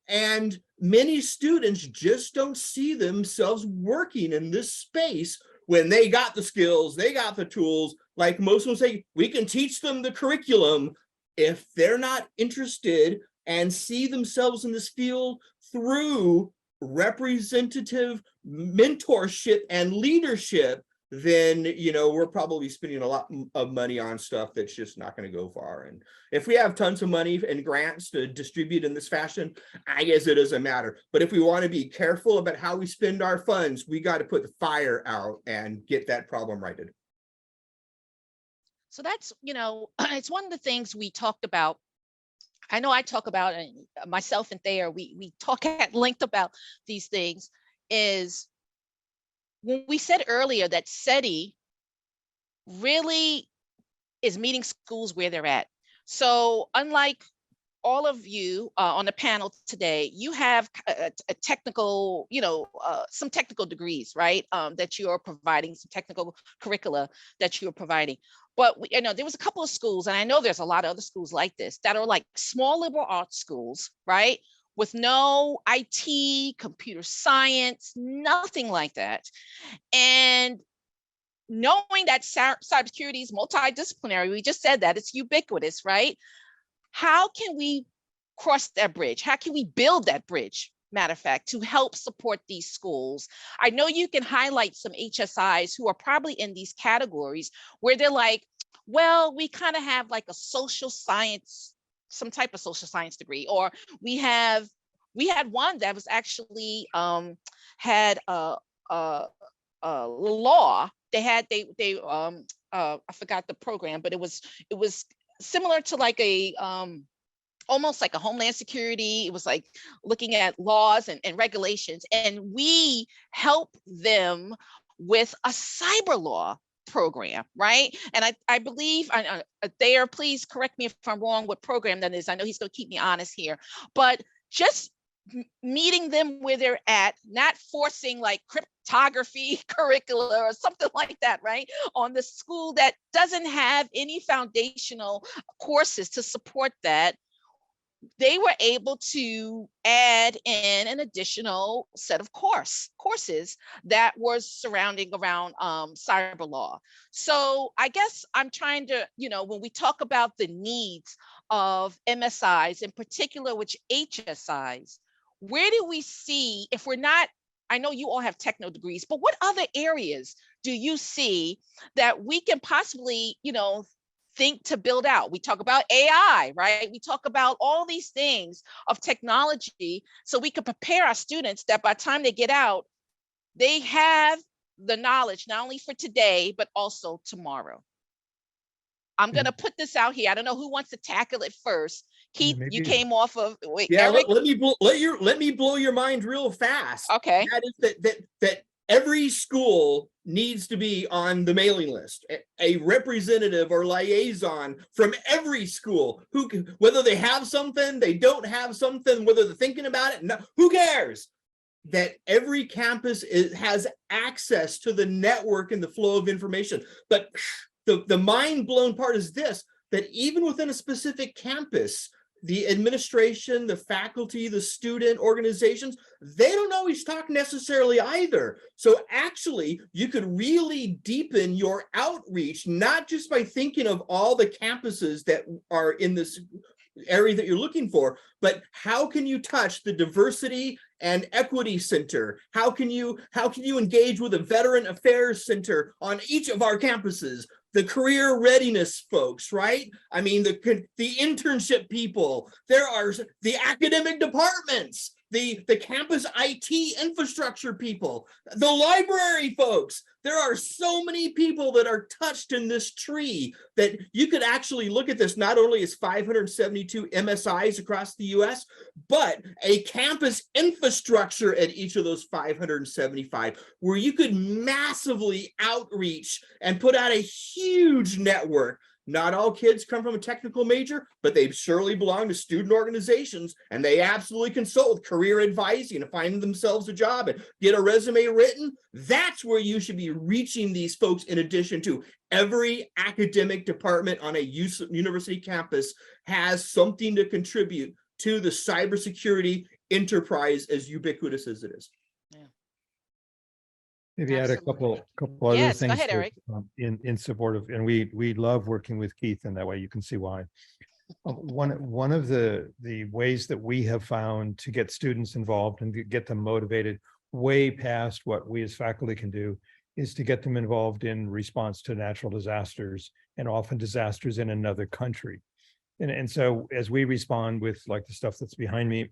And many students just don't see themselves working in this space when they got the skills, they got the tools. Like most will say, we can teach them the curriculum. If they're not interested and see themselves in this field through representative mentorship and leadership, then we're probably spending a lot of money on stuff that's just not going to go far. And if we have tons of money and grants to distribute in this fashion, I guess it doesn't matter. But if we want to be careful about how we spend our funds, we got to put the fire out and get that problem righted. So that's, it's one of the things we talked about. I know I talk about, and myself and Thayer, we talk at length about these things, is when we said earlier that CEDI really is meeting schools where they're at. So unlike all of you on the panel today, you have a technical, some technical degrees, right? That you are providing, some technical curricula that you are providing. But there was a couple of schools, and I know there's a lot of other schools like this, that are like small liberal arts schools, right? With no IT, computer science, nothing like that. And knowing that cybersecurity is multidisciplinary, we just said that, it's ubiquitous, right? How can we cross that bridge? How can we build that bridge matter of fact, to help support these schools. I know you can highlight some HSIs who are probably in these categories where they're like, well, we kind of have like a social science, some type of social science degree, or we had one that was actually had a law. I forgot the program, but it was similar to like a almost like a Homeland Security. It was like looking at laws and regulations, and we help them with a cyber law program, right? And I believe Thayer, please correct me if I'm wrong what program that is. I know he's going to keep me honest here, but just meeting them where they're at, not forcing like cryptography curricula or something like that, right? On the school that doesn't have any foundational courses to support that. They were able to add in an additional set of courses that was surrounding around cyber law. So I guess I'm trying to, when we talk about the needs of MSIs, in particular, which HSIs, where do we see, if we're not, I know you all have techno degrees, but what other areas do you see that we can possibly, think to build out? We talk about AI, right? We talk about all these things of technology so we can prepare our students that by the time they get out, they have the knowledge, not only for today, but also tomorrow. I'm going to put this out here. I don't know who wants to tackle it first. Keith, you came off of, wait, yeah, Eric? let me blow your mind real fast. Okay. That is that every school needs to be on the mailing list, a representative or liaison from every school, whether they have something, they don't have something, whether they're thinking about it, no, who cares? That every campus has access to the network and the flow of information. But the mind blown part is this, that even within a specific campus, the administration, the faculty, the student organizations, they don't always talk necessarily either. So actually, you could really deepen your outreach, not just by thinking of all the campuses that are in this area that you're looking for, but how can you touch the diversity and equity center? How can you engage with a veteran affairs center on each of our campuses? The career readiness folks, right? I mean, the internship people, there are the academic departments, the campus IT infrastructure people, the library folks. There are so many people that are touched in this tree that you could actually look at this not only as 572 MSIs across the US, but a campus infrastructure at each of those 575, where you could massively outreach and put out a huge network. Not all kids come from a technical major, but they surely belong to student organizations, and they absolutely consult with career advising to find themselves a job and get a resume written. That's where you should be reaching these folks, in addition to every academic department on a university campus has something to contribute to the cybersecurity enterprise, as ubiquitous as it is. Maybe add a couple other Yes, things go ahead, Eric. in support of, and we love working with Keith, and that way you can see why. One of the ways that we have found to get students involved and to get them motivated way past what we as faculty can do is to get them involved in response to natural disasters, and often disasters in another country. And so as we respond with like the stuff that's behind me,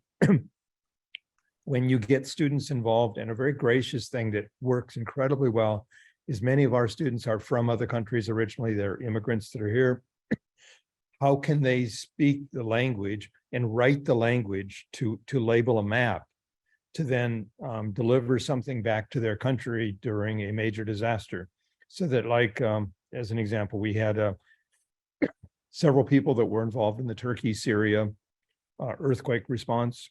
when you get students involved, and a very gracious thing that works incredibly well is many of our students are from other countries originally, they're immigrants that are here. How can they speak the language and write the language to label a map, to then deliver something back to their country during a major disaster? So that, like, as an example, we had several people that were involved in the Turkey, Syria earthquake response.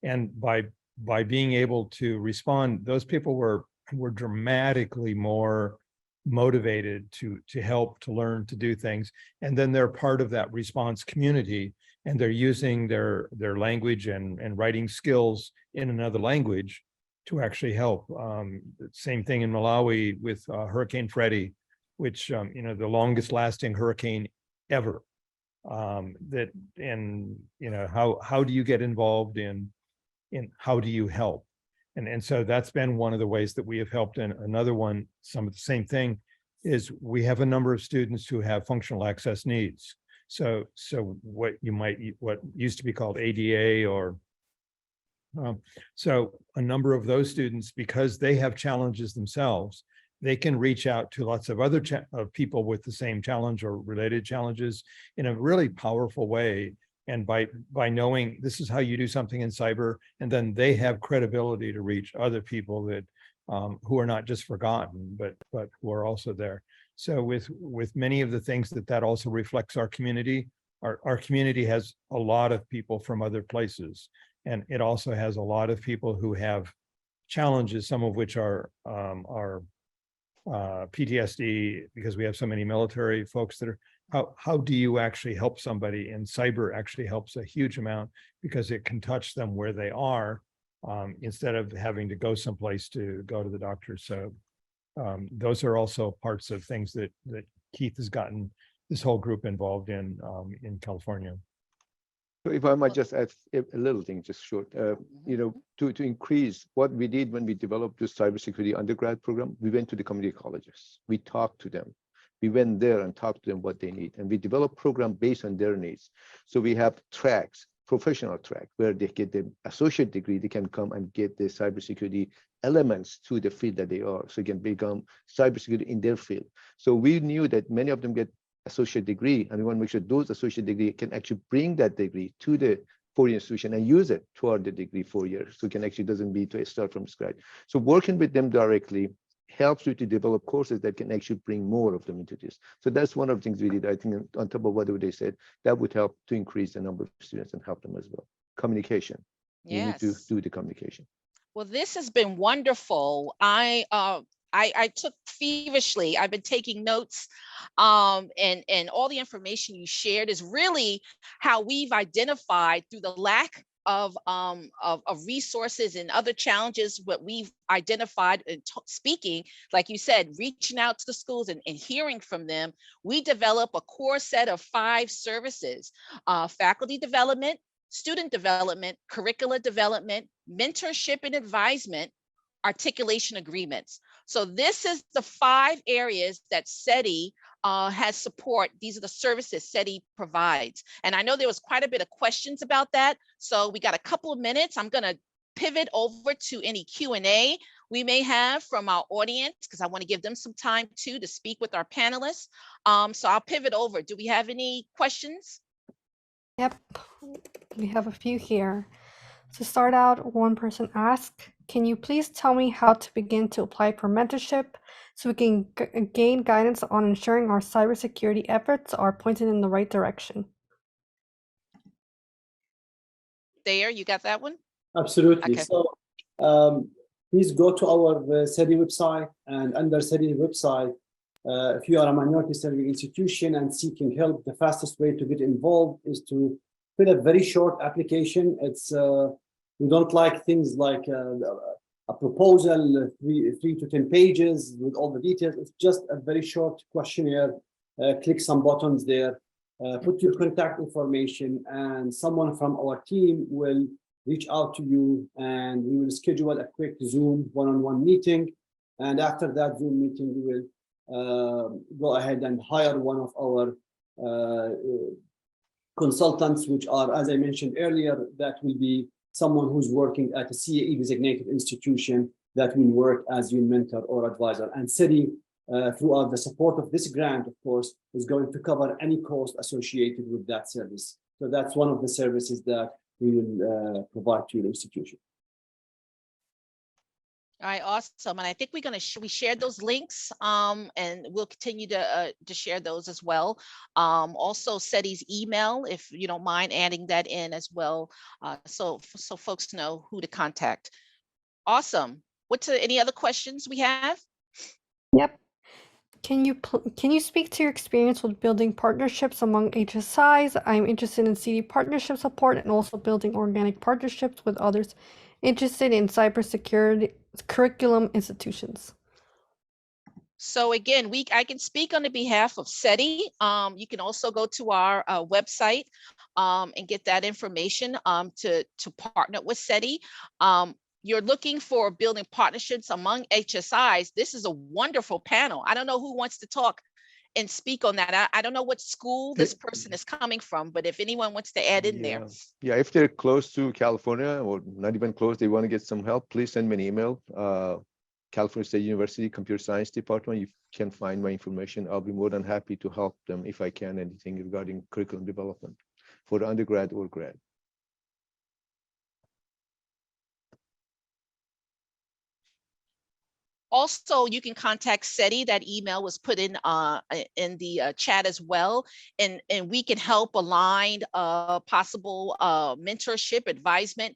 And by being able to respond, those people were dramatically more motivated to help, to learn, to do things. And then they're part of that response community, and they're using their language and writing skills in another language to actually help. Same thing in Malawi with Hurricane Freddie, which the longest lasting hurricane ever. How do you get involved in in how do you help? And so that's been one of the ways that we have helped. And another one, some of the same thing, is we have a number of students who have functional access needs. So what used to be called ADA, or so a number of those students, because they have challenges themselves, they can reach out to lots of other people with the same challenge or related challenges in a really powerful way. And by knowing this is how you do something in cyber, and then they have credibility to reach other people that who are not just forgotten, but who are also there. So with many of the things that also reflects our community, our community has a lot of people from other places, and it also has a lot of people who have challenges, some of which are PTSD, because we have so many military folks that are, how do you actually help somebody? And cyber actually helps a huge amount because it can touch them where they are, instead of having to go someplace to go to the doctor. So those are also parts of things that Keith has gotten this whole group involved in California. So if I might just add a little thing, just short, to increase what we did when we developed this cybersecurity undergrad program, we went to the community colleges. We talked to them. We went there and talked to them what they need. And we developed a program based on their needs. So we have tracks, professional track, where they get the associate degree, they can come and get the cybersecurity elements to the field that they are. So you can become cybersecurity in their field. So we knew that many of them get associate degree, and we want to make sure those associate degree can actually bring that degree to the foreign institution and use it toward the degree 4 years. So it can actually doesn't be to start from scratch. So working with them directly helps you to develop courses that can actually bring more of them into this. So that's one of the things we did. I think on top of whatever they said, that would help to increase the number of students and help them as well. Communication. You need to do the communication. Well, this has been wonderful. I took feverishly. I've been taking notes, and all the information you shared is really how we've identified, through the lack of resources and other challenges, what we've identified in speaking, like you said, reaching out to the schools and hearing from them. We develop a core set of 5 services: faculty development, student development, curricula development, mentorship and advisement, articulation agreements. So this is the 5 areas that CEDI has support. These are the services CEDI provides. And I know there was quite a bit of questions about that. So we got a couple of minutes. I'm gonna pivot over to any Q&A we may have from our audience, because I want to give them some time too to speak with our panelists. So I'll pivot over. Do we have any questions? Yep, we have a few here. To start out, one person asked, can you please tell me how to begin to apply for mentorship so we can gain guidance on ensuring our cybersecurity efforts are pointed in the right direction? There, you got that one? Absolutely. Okay. So please go to our CEDI website, and under CEDI website, if you are a minority serving institution and seeking help, the fastest way to get involved is to fill a very short application. It's we don't like things like a proposal, 3 to 10 pages with all the details. It's just a very short questionnaire. Click some buttons there, put your contact information, and someone from our team will reach out to you, and we will schedule a quick Zoom one-on-one meeting. And after that Zoom meeting, we will go ahead and hire one of our consultants, which are, as I mentioned earlier, that will be someone who's working at a CAE designated institution that will work as your mentor or advisor. And CEDI, throughout the support of this grant, of course, is going to cover any cost associated with that service. So that's one of the services that we will provide to your institution. All right, awesome. And I think we're going to we shared those links, and we'll continue to share those as well. Also, CEDI's email, if you don't mind adding that in as well, so folks know who to contact. Awesome. What's any other questions we have? Yep. Can you speak to your experience with building partnerships among HSIs? I'm interested in CEDI partnership support and also building organic partnerships with others interested in cybersecurity curriculum institutions. So again, I can speak on the behalf of CEDI. You can also go to our website and get that information to partner with CEDI. You're looking for building partnerships among HSIs. This is a wonderful panel. I don't know who wants to talk and speak on that. I don't know what school this person is coming from, but if anyone wants to add in there. Yeah, if they're close to California or not even close, they want to get some help, please send me an email. California State University Computer Science Department. You can find my information. I'll be more than happy to help them if I can, anything regarding curriculum development for undergrad or grad. Also, you can contact CEDI. That email was put in the chat as well, and we can help align possible mentorship advisement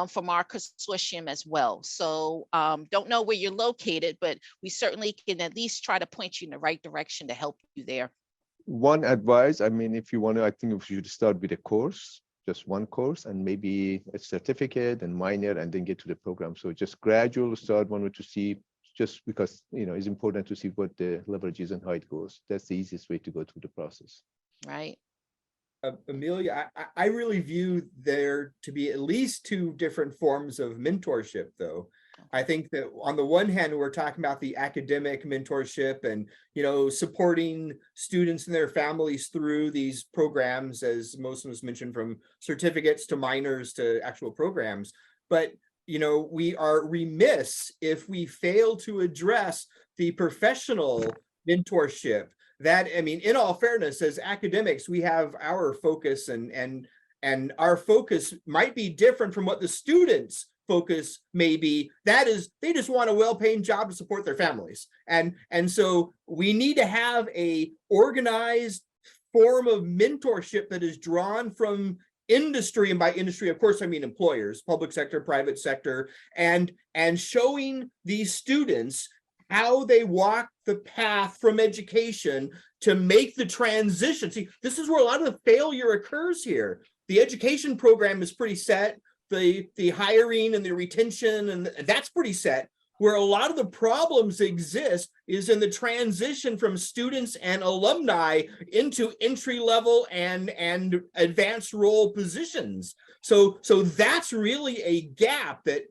from our consortium as well. So don't know where you're located, but we certainly can at least try to point you in the right direction to help you there. One advice, I mean, if you want to, I think you should start with a course, just one course, and maybe a certificate and minor, and then get to the program. So just gradual start one to see, just because, you know, it's important to see what the leverage is and how it goes. That's the easiest way to go through the process. Right. Amelia, I really view there to be at least two different forms of mentorship, though. I think that on the one hand, we're talking about the academic mentorship and, you know, supporting students and their families through these programs, as most was mentioned, from certificates to minors to actual programs. But you know, we are remiss if we fail to address the professional mentorship. That, I mean, in all fairness, as academics, we have our focus, and our focus might be different from what the students' focus may be. That is, they just want a well-paying job to support their families, and so we need to have a organized form of mentorship that is drawn from industry, and by industry, of course, I mean employers, public sector, private sector, and showing these students how they walk the path from education to make the transition. See, this is where a lot of the failure occurs here. The education program is pretty set, the hiring and the retention, and that's pretty set. Where a lot of the problems exist is in the transition from students and alumni into entry level and advanced role positions. So that's really a gap that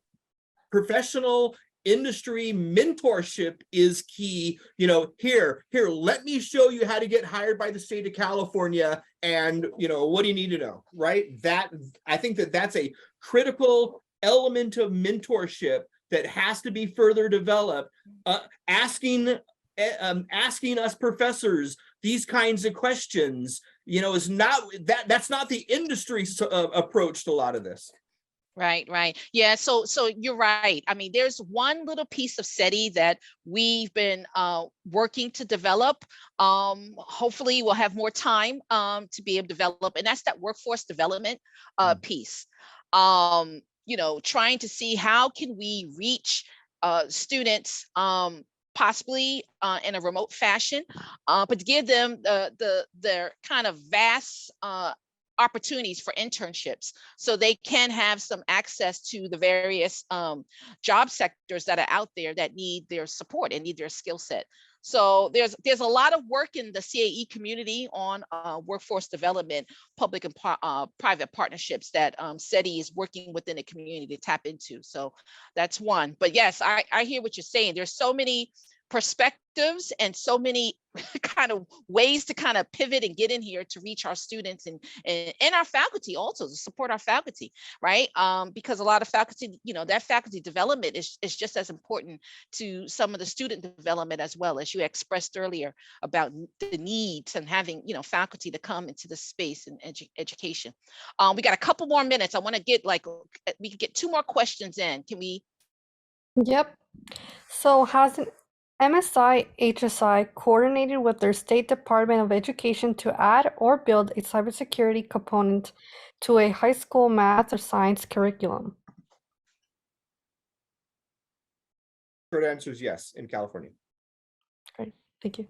professional industry mentorship is key. You know, here, let me show you how to get hired by the state of California, and you know, what do you need to know, right? That, I think that's a critical element of mentorship that has to be further developed. Asking us professors these kinds of questions, you know, is not that's not the industry's approach to a lot of this. Right. Yeah, so you're right. I mean, there's one little piece of CEDI that we've been working to develop. Hopefully we'll have more time to be able to develop, and that's that workforce development piece. You know, trying to see how can we reach students possibly in a remote fashion, but to give them their kind of vast opportunities for internships, so they can have some access to the various job sectors that are out there that need their support and need their skill set. So there's a lot of work in the CAE community on workforce development, public and private partnerships that CEDI is working within the community to tap into. So that's one. But yes, I hear what you're saying. There's so many perspectives and so many kind of ways to kind of pivot and get in here to reach our students and our faculty, also to support our faculty, right? Because a lot of faculty, you know, that faculty development is just as important to some of the student development, as well, as you expressed earlier about the needs and having, you know, faculty to come into the space and education. We got a couple more minutes. I want to get we can get 2 more questions in. Can we? Yep. So has an MSI HSI coordinated with their State Department of Education to add or build a cybersecurity component to a high school math or science curriculum? Short answer is yes, in California. Great, thank you.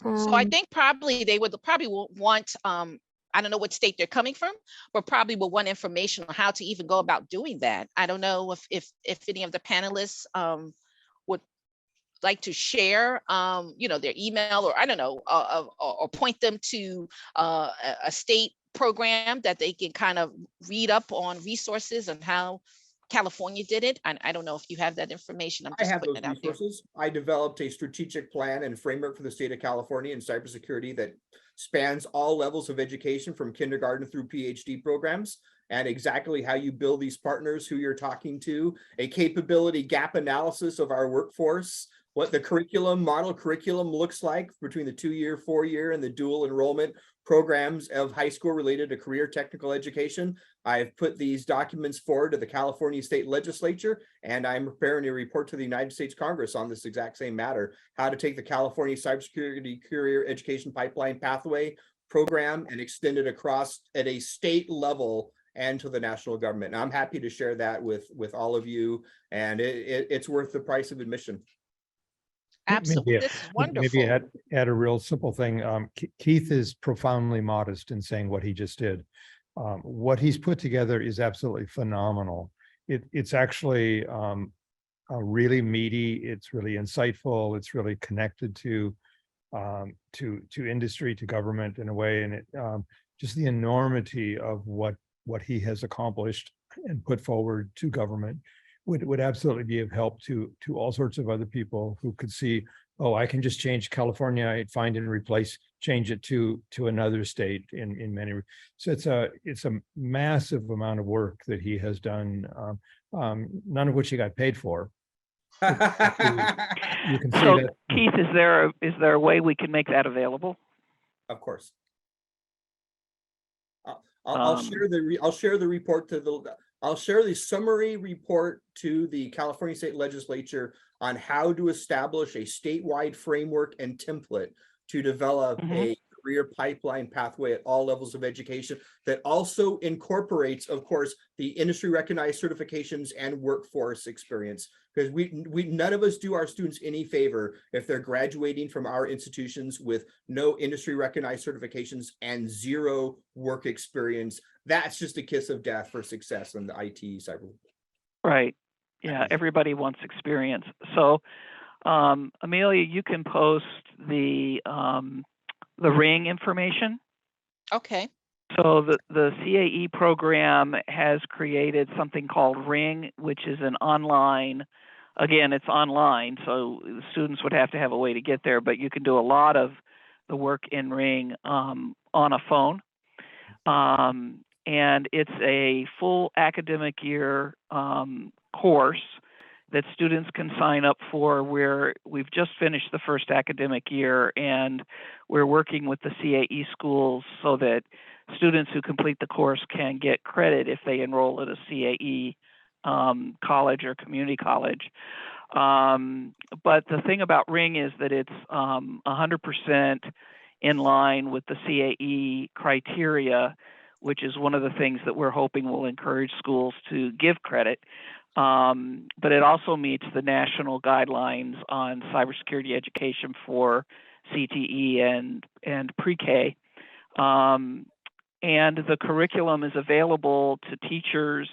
So I think probably they would want, I don't know what state they're coming from, but probably will want information on how to even go about doing that. I don't know if any of the panelists would like to share, their email, or I don't know, or point them to a state program that they can kind of read up on resources and how California did it? I don't know if you have that information. I'm I just have putting those it out there. resources. I developed a strategic plan and framework for the state of California in cybersecurity that spans all levels of education from kindergarten through PhD programs, and exactly how you build these partners, who you're talking to, a capability gap analysis of our workforce, what the model curriculum looks like between the 2-year, 4-year, and the dual enrollment programs of high school related to career technical education. I've put these documents forward to the California State Legislature, and I'm preparing a report to the United States Congress on this exact same matter, how to take the California Cybersecurity Career Education Pipeline Pathway program and extend it across at a state level and to the national government. And I'm happy to share that with all of you, and it's worth the price of admission. Absolutely. This is wonderful. Maybe add a real simple thing. Keith is profoundly modest in saying what he just did. What he's put together is absolutely phenomenal. It's actually really meaty. It's really insightful. It's really connected to industry, to government in a way, and just the enormity of what he has accomplished and put forward to government would absolutely be of help to all sorts of other people who could see, oh, I can just change California, I'd find and replace, change it to another state in many. So it's a massive amount of work that he has done, none of which he got paid for. You can see So that. Keith, is there a way we can make that available? Of course. I'll share the report I'll share the summary report to the California State Legislature on how to establish a statewide framework and template to develop a career pipeline pathway at all levels of education that also incorporates, of course, the industry recognized certifications and workforce experience. Because we none of us do our students any favor if they're graduating from our institutions with no industry recognized certifications and zero work experience. That's just a kiss of death for success in the IT cyber. Right. Yeah, everybody wants experience. So Amelia, you can post the ring information. Okay. So the CAE program has created something called Ring, which is an online, again, it's online, so students would have to have a way to get there, but you can do a lot of the work in Ring on a phone. And it's a full academic year course that students can sign up for, where we've just finished the first academic year, and we're working with the CAE schools so that students who complete the course can get credit if they enroll at a CAE college or community college. But the thing about Ring is that it's 100% in line with the CAE criteria, which is one of the things that we're hoping will encourage schools to give credit. But it also meets the national guidelines on cybersecurity education for CTE and pre-K. And the curriculum is available to teachers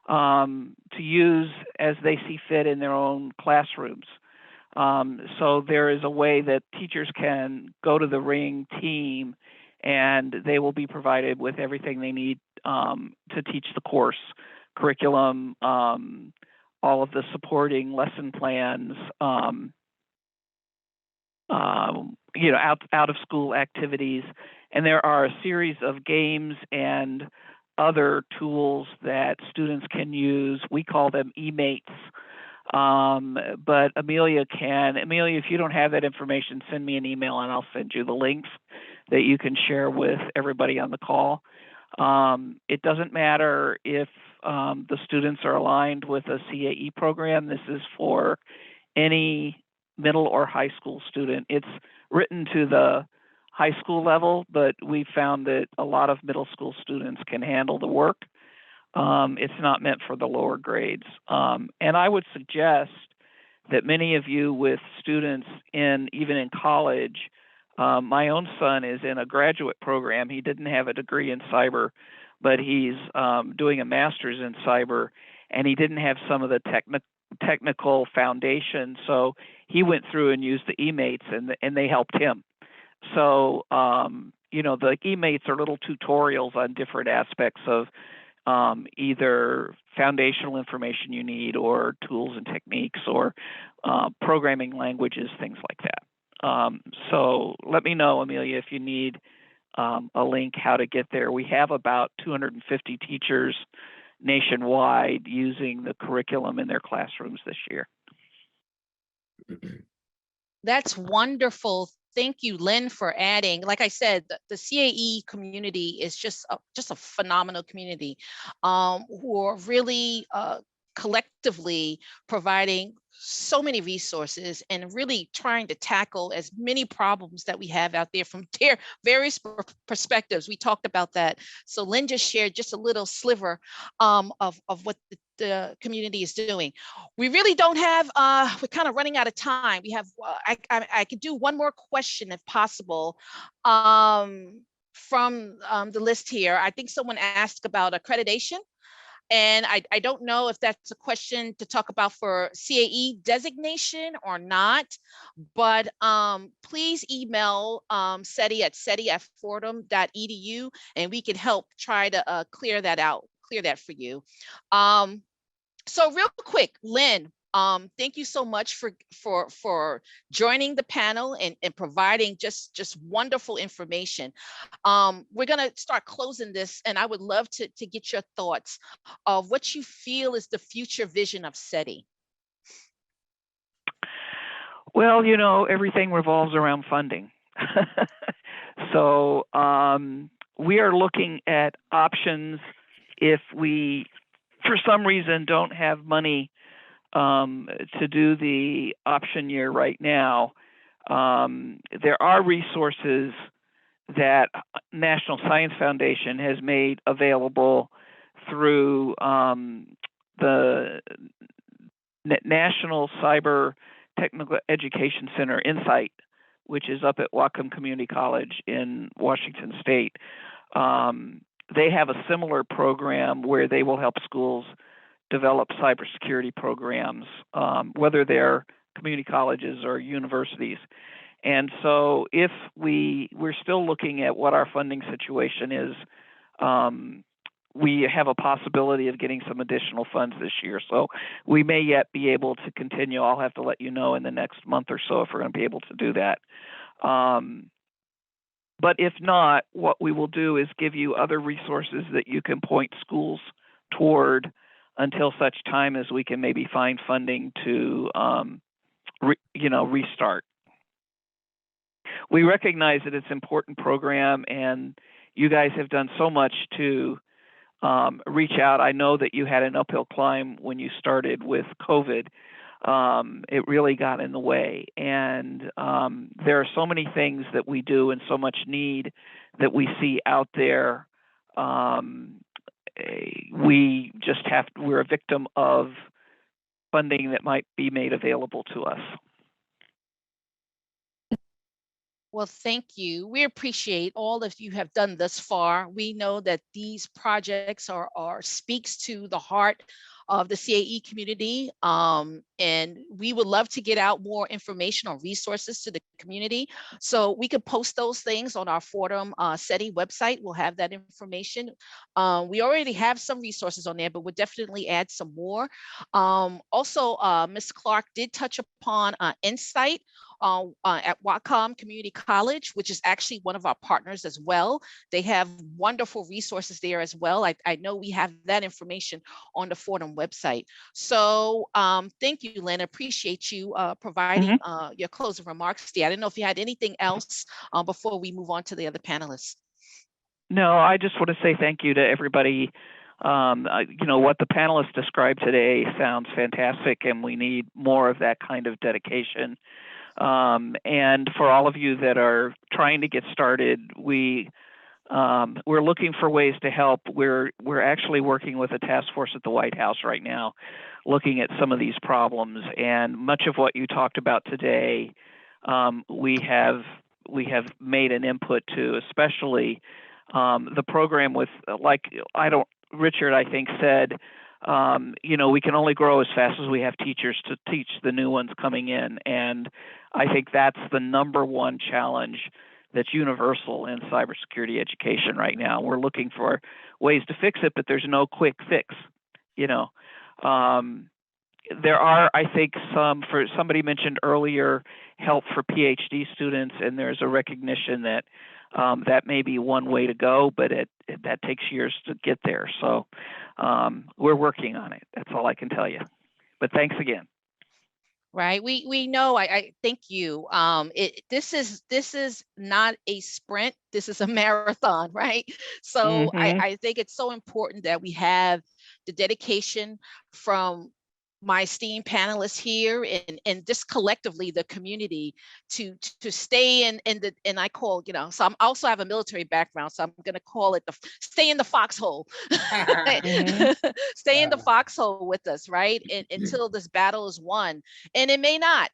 to use as they see fit in their own classrooms. So there is a way that teachers can go to the Ring team and they will be provided with everything they need to teach the course, curriculum, all of the supporting lesson plans, out of school activities. And there are a series of games and other tools that students can use. We call them e-mates. But Amelia, if you don't have that information, send me an email and I'll send you the links that you can share with everybody on the call. It doesn't matter if the students are aligned with a CAE program. This is for any middle or high school student. It's written to the high school level, but we found that a lot of middle school students can handle the work. It's not meant for the lower grades. And I would suggest that many of you with students even in college, my own son is in a graduate program. He didn't have a degree in cyber, but he's doing a master's in cyber, and he didn't have some of the technical foundation. So he went through and used the e-mates, and they helped him. So, you know, the e-mates are little tutorials on different aspects of either foundational information you need, or tools and techniques, or programming languages, things like that. So let me know, Amelia, if you need a link how to get there. We have about 250 teachers nationwide using the curriculum in their classrooms this year. That's wonderful. Thank you, Lynn, for adding. Like I said, the CAE community is just a phenomenal community who are really collectively providing so many resources and really trying to tackle as many problems that we have out there from various perspectives. We talked about that. So Lynn just shared just a little sliver of what the community is doing. We really don't have, we're kind of running out of time. We have, I could do one more question if possible from the list here. I think someone asked about accreditation. And I don't know if that's a question to talk about for CAE designation or not, but please email CEDI at cedi@fordham.edu, and we can help try to clear that out, clear that for you. So real quick, Lynn, thank you so much for joining the panel and providing just wonderful information. We're gonna start closing this, and I would love to get your thoughts of what you feel is the future vision of CEDI. Well, you know, everything revolves around funding. So we are looking at options if we, for some reason, don't have money to do the option year right now. There are resources that National Science Foundation has made available through the National Cyber Technical Education Center Insight, which is up at Whatcom Community College in Washington State. They have a similar program where they will help schools develop cybersecurity programs, whether they're community colleges or universities. And so if we're still looking at what our funding situation is, we have a possibility of getting some additional funds this year. So we may yet be able to continue. I'll have to let you know in the next month or so if we're going to be able to do that. But if not, what we will do is give you other resources that you can point schools toward until such time as we can maybe find funding to, restart. We recognize that it's an important program, and you guys have done so much to reach out. I know that you had an uphill climb when you started with COVID. It really got in the way, and there are so many things that we do and so much need that we see out there. We're a victim of funding that might be made available to us. Well, thank you. We appreciate all that you have done thus far. We know that these projects speaks to the heart of the CAE community. And we would love to get out more information or resources to the community. So we could post those things on our Fordham CEDI website. We'll have that information. We already have some resources on there, but we'll definitely add some more. Also, Ms. Clark did touch upon Insight at Whatcom Community College, which is actually one of our partners as well. They have wonderful resources there as well. I know we have that information on the Fordham website. So thank you, Lynn. Appreciate you providing your closing remarks there. I didn't know if you had anything else before we move on to the other panelists. No, I just want to say thank you to everybody. What the panelists described today sounds fantastic, and we need more of that kind of dedication. And for all of you that are trying to get started, we're looking for ways to help. We're actually working with a task force at the White House right now, looking at some of these problems. And much of what you talked about today, we have made an input to, especially the program with, Richard, I think, said we can only grow as fast as we have teachers to teach the new ones coming in. And I think that's the #1 challenge that's universal in cybersecurity education right now. We're looking for ways to fix it, but there's no quick fix. There are, I think, somebody mentioned earlier, help for PhD students, and there's a recognition that that may be one way to go, but that takes years to get there. So we're working on it. That's all I can tell you. But thanks again. Right. We know. I thank you. This is not a sprint. This is a marathon, right? So I think it's so important that we have the dedication from my esteemed panelists here and just collectively the community to stay in the, and I call, so I'm also have a military background, so I'm going to call it stay in the foxhole. Stay in the foxhole with us, right? Until this battle is won. And it may not,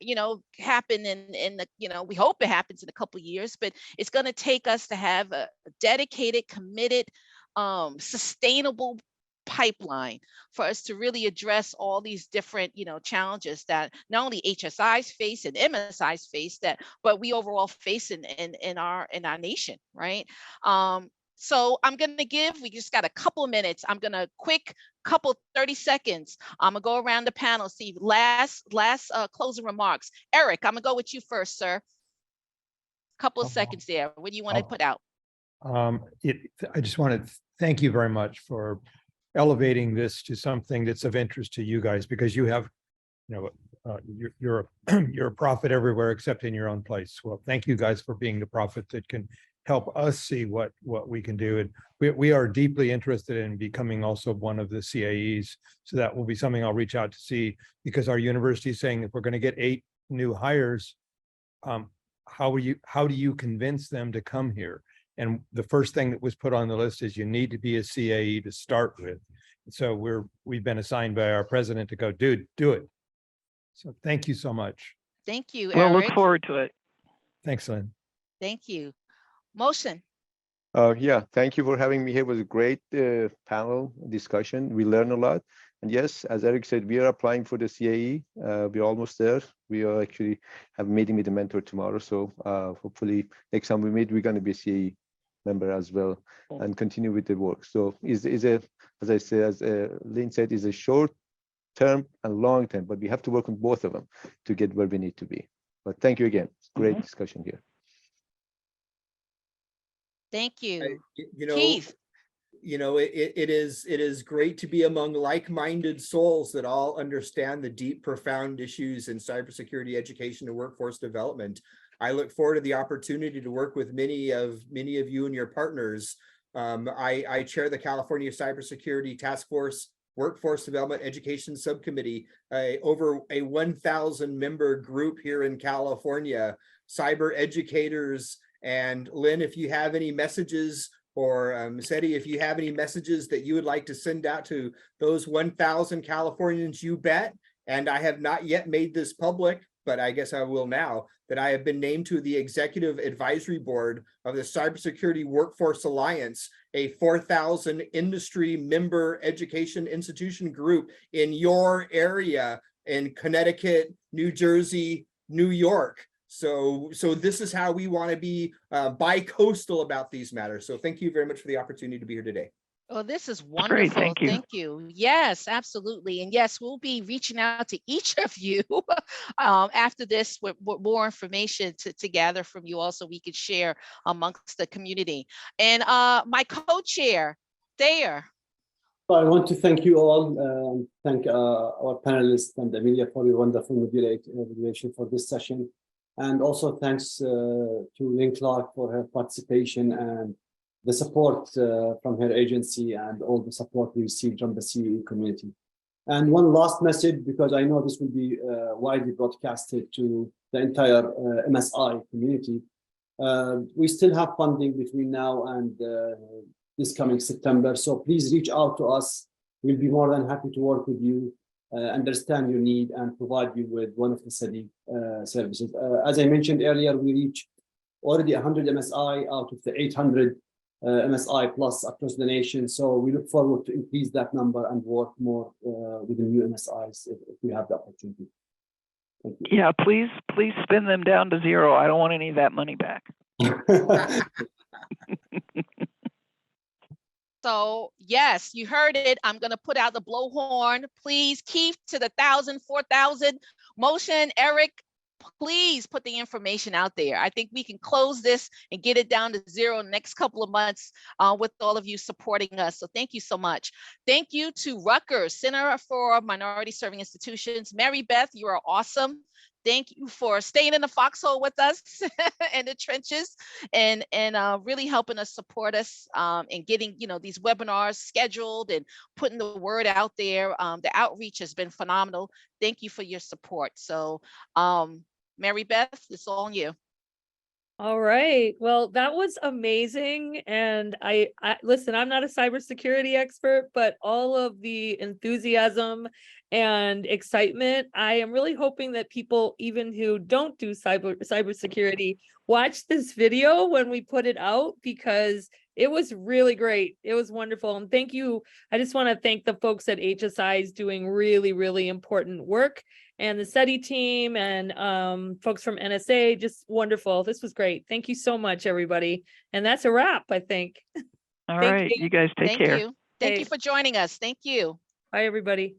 happen in the, we hope it happens in a couple of years, but it's going to take us to have a dedicated, committed, sustainable pipeline for us to really address all these different, challenges that not only HSIs face and MSIs face, but we overall face in our nation, right? So I'm going to we just got a couple of minutes. I'm going to quick couple 30 seconds. I'm going to go around the panel, see last closing remarks. Eric, I'm going to go with you first, sir. Couple of seconds there. What do you want to put out? I just want to thank you very much for elevating this to something that's of interest to you guys, because you have, you're a prophet everywhere except in your own place. Well, thank you guys for being the prophet that can help us see what we can do. And we are deeply interested in becoming also one of the CAEs. So that will be something I'll reach out to see, because our university is saying if we're going to get 8 new hires, how do you convince them to come here? And the first thing that was put on the list is you need to be a CAE to start with. So we've been assigned by our president to go, dude, do it. So thank you so much. Thank you, We'll Eric. look forward to it. Thanks, Lynn. Thank you. Motion. Yeah, thank you for having me here. It was a great panel discussion. We learned a lot. And yes, as Eric said, we are applying for the CAE. We're almost there. We are actually have a meeting with the mentor tomorrow. So hopefully next time we meet, we're going to be a CAE member as well and continue with the work. So is as I said, as Lynn said, is a short term and long term, but we have to work on both of them to get where we need to be. But thank you again. Great discussion here. Thank you. Keith. It is great to be among like-minded souls that all understand the deep, profound issues in cybersecurity education and workforce development. I look forward to the opportunity to work with many of you and your partners. I chair the California Cybersecurity Task Force Workforce Development Education Subcommittee, over a 1,000 member group here in California, cyber educators. And Lynn, if you have any messages, or CEDI, if you have any messages that you would like to send out to those 1,000 Californians, you bet. And I have not yet made this public, but I guess I will now, that I have been named to the Executive Advisory Board of the Cybersecurity Workforce Alliance, a 4,000 industry member education institution group in your area in Connecticut, New Jersey, New York. So this is how we want to be bi-coastal about these matters. So thank you very much for the opportunity to be here today. Oh, this is wonderful. Great, thank you. Thank you. Yes, absolutely. And yes, we'll be reaching out to each of you after this with more information to gather from you also we could share amongst the community. And my co-chair, Thayer. I want to thank you all, thank our panelists and Amelia for your wonderful moderation for this session. And also thanks to Lynn Clark for her participation and the support from her agency and all the support we received from the CE community. And one last message, because I know this will be widely broadcasted to the entire MSI community. We still have funding between now and this coming September. So please reach out to us. We'll be more than happy to work with you, understand your need, and provide you with one of the CEDI services. As I mentioned earlier, we reach already 100 MSI out of the 800 MSI plus across the nation. So we look forward to increase that number and work more with the new MSIs if we have the opportunity. Thank you. Yeah, please spin them down to zero. I don't want any of that money back. So yes, you heard it. I'm going to put out the blowhorn. Please keep to the 1,000, 4,000 motion. Eric, please put the information out there. I think we can close this and get it down to zero in the next couple of months with all of you supporting us. So thank you so much. Thank you to Rutgers Center for Minority Serving Institutions. Mary Beth, you are awesome. Thank you for staying in the foxhole with us in the trenches and really helping us support us and getting these webinars scheduled and putting the word out there. The outreach has been phenomenal. Thank you for your support. So Mary Beth, it's all on you. All right. Well, that was amazing. And I listen, I'm not a cybersecurity expert, but all of the enthusiasm and excitement, I am really hoping that people, even who don't do cybersecurity, watch this video when we put it out, because it was really great. It was wonderful. And thank you. I just want to thank the folks at HSI is doing really, really important work, and the CEDI team and folks from NSA, just wonderful. This was great. Thank you so much, everybody. And that's a wrap, I think. All right, you guys take care. Thank you for joining us. Thank you. Bye, everybody.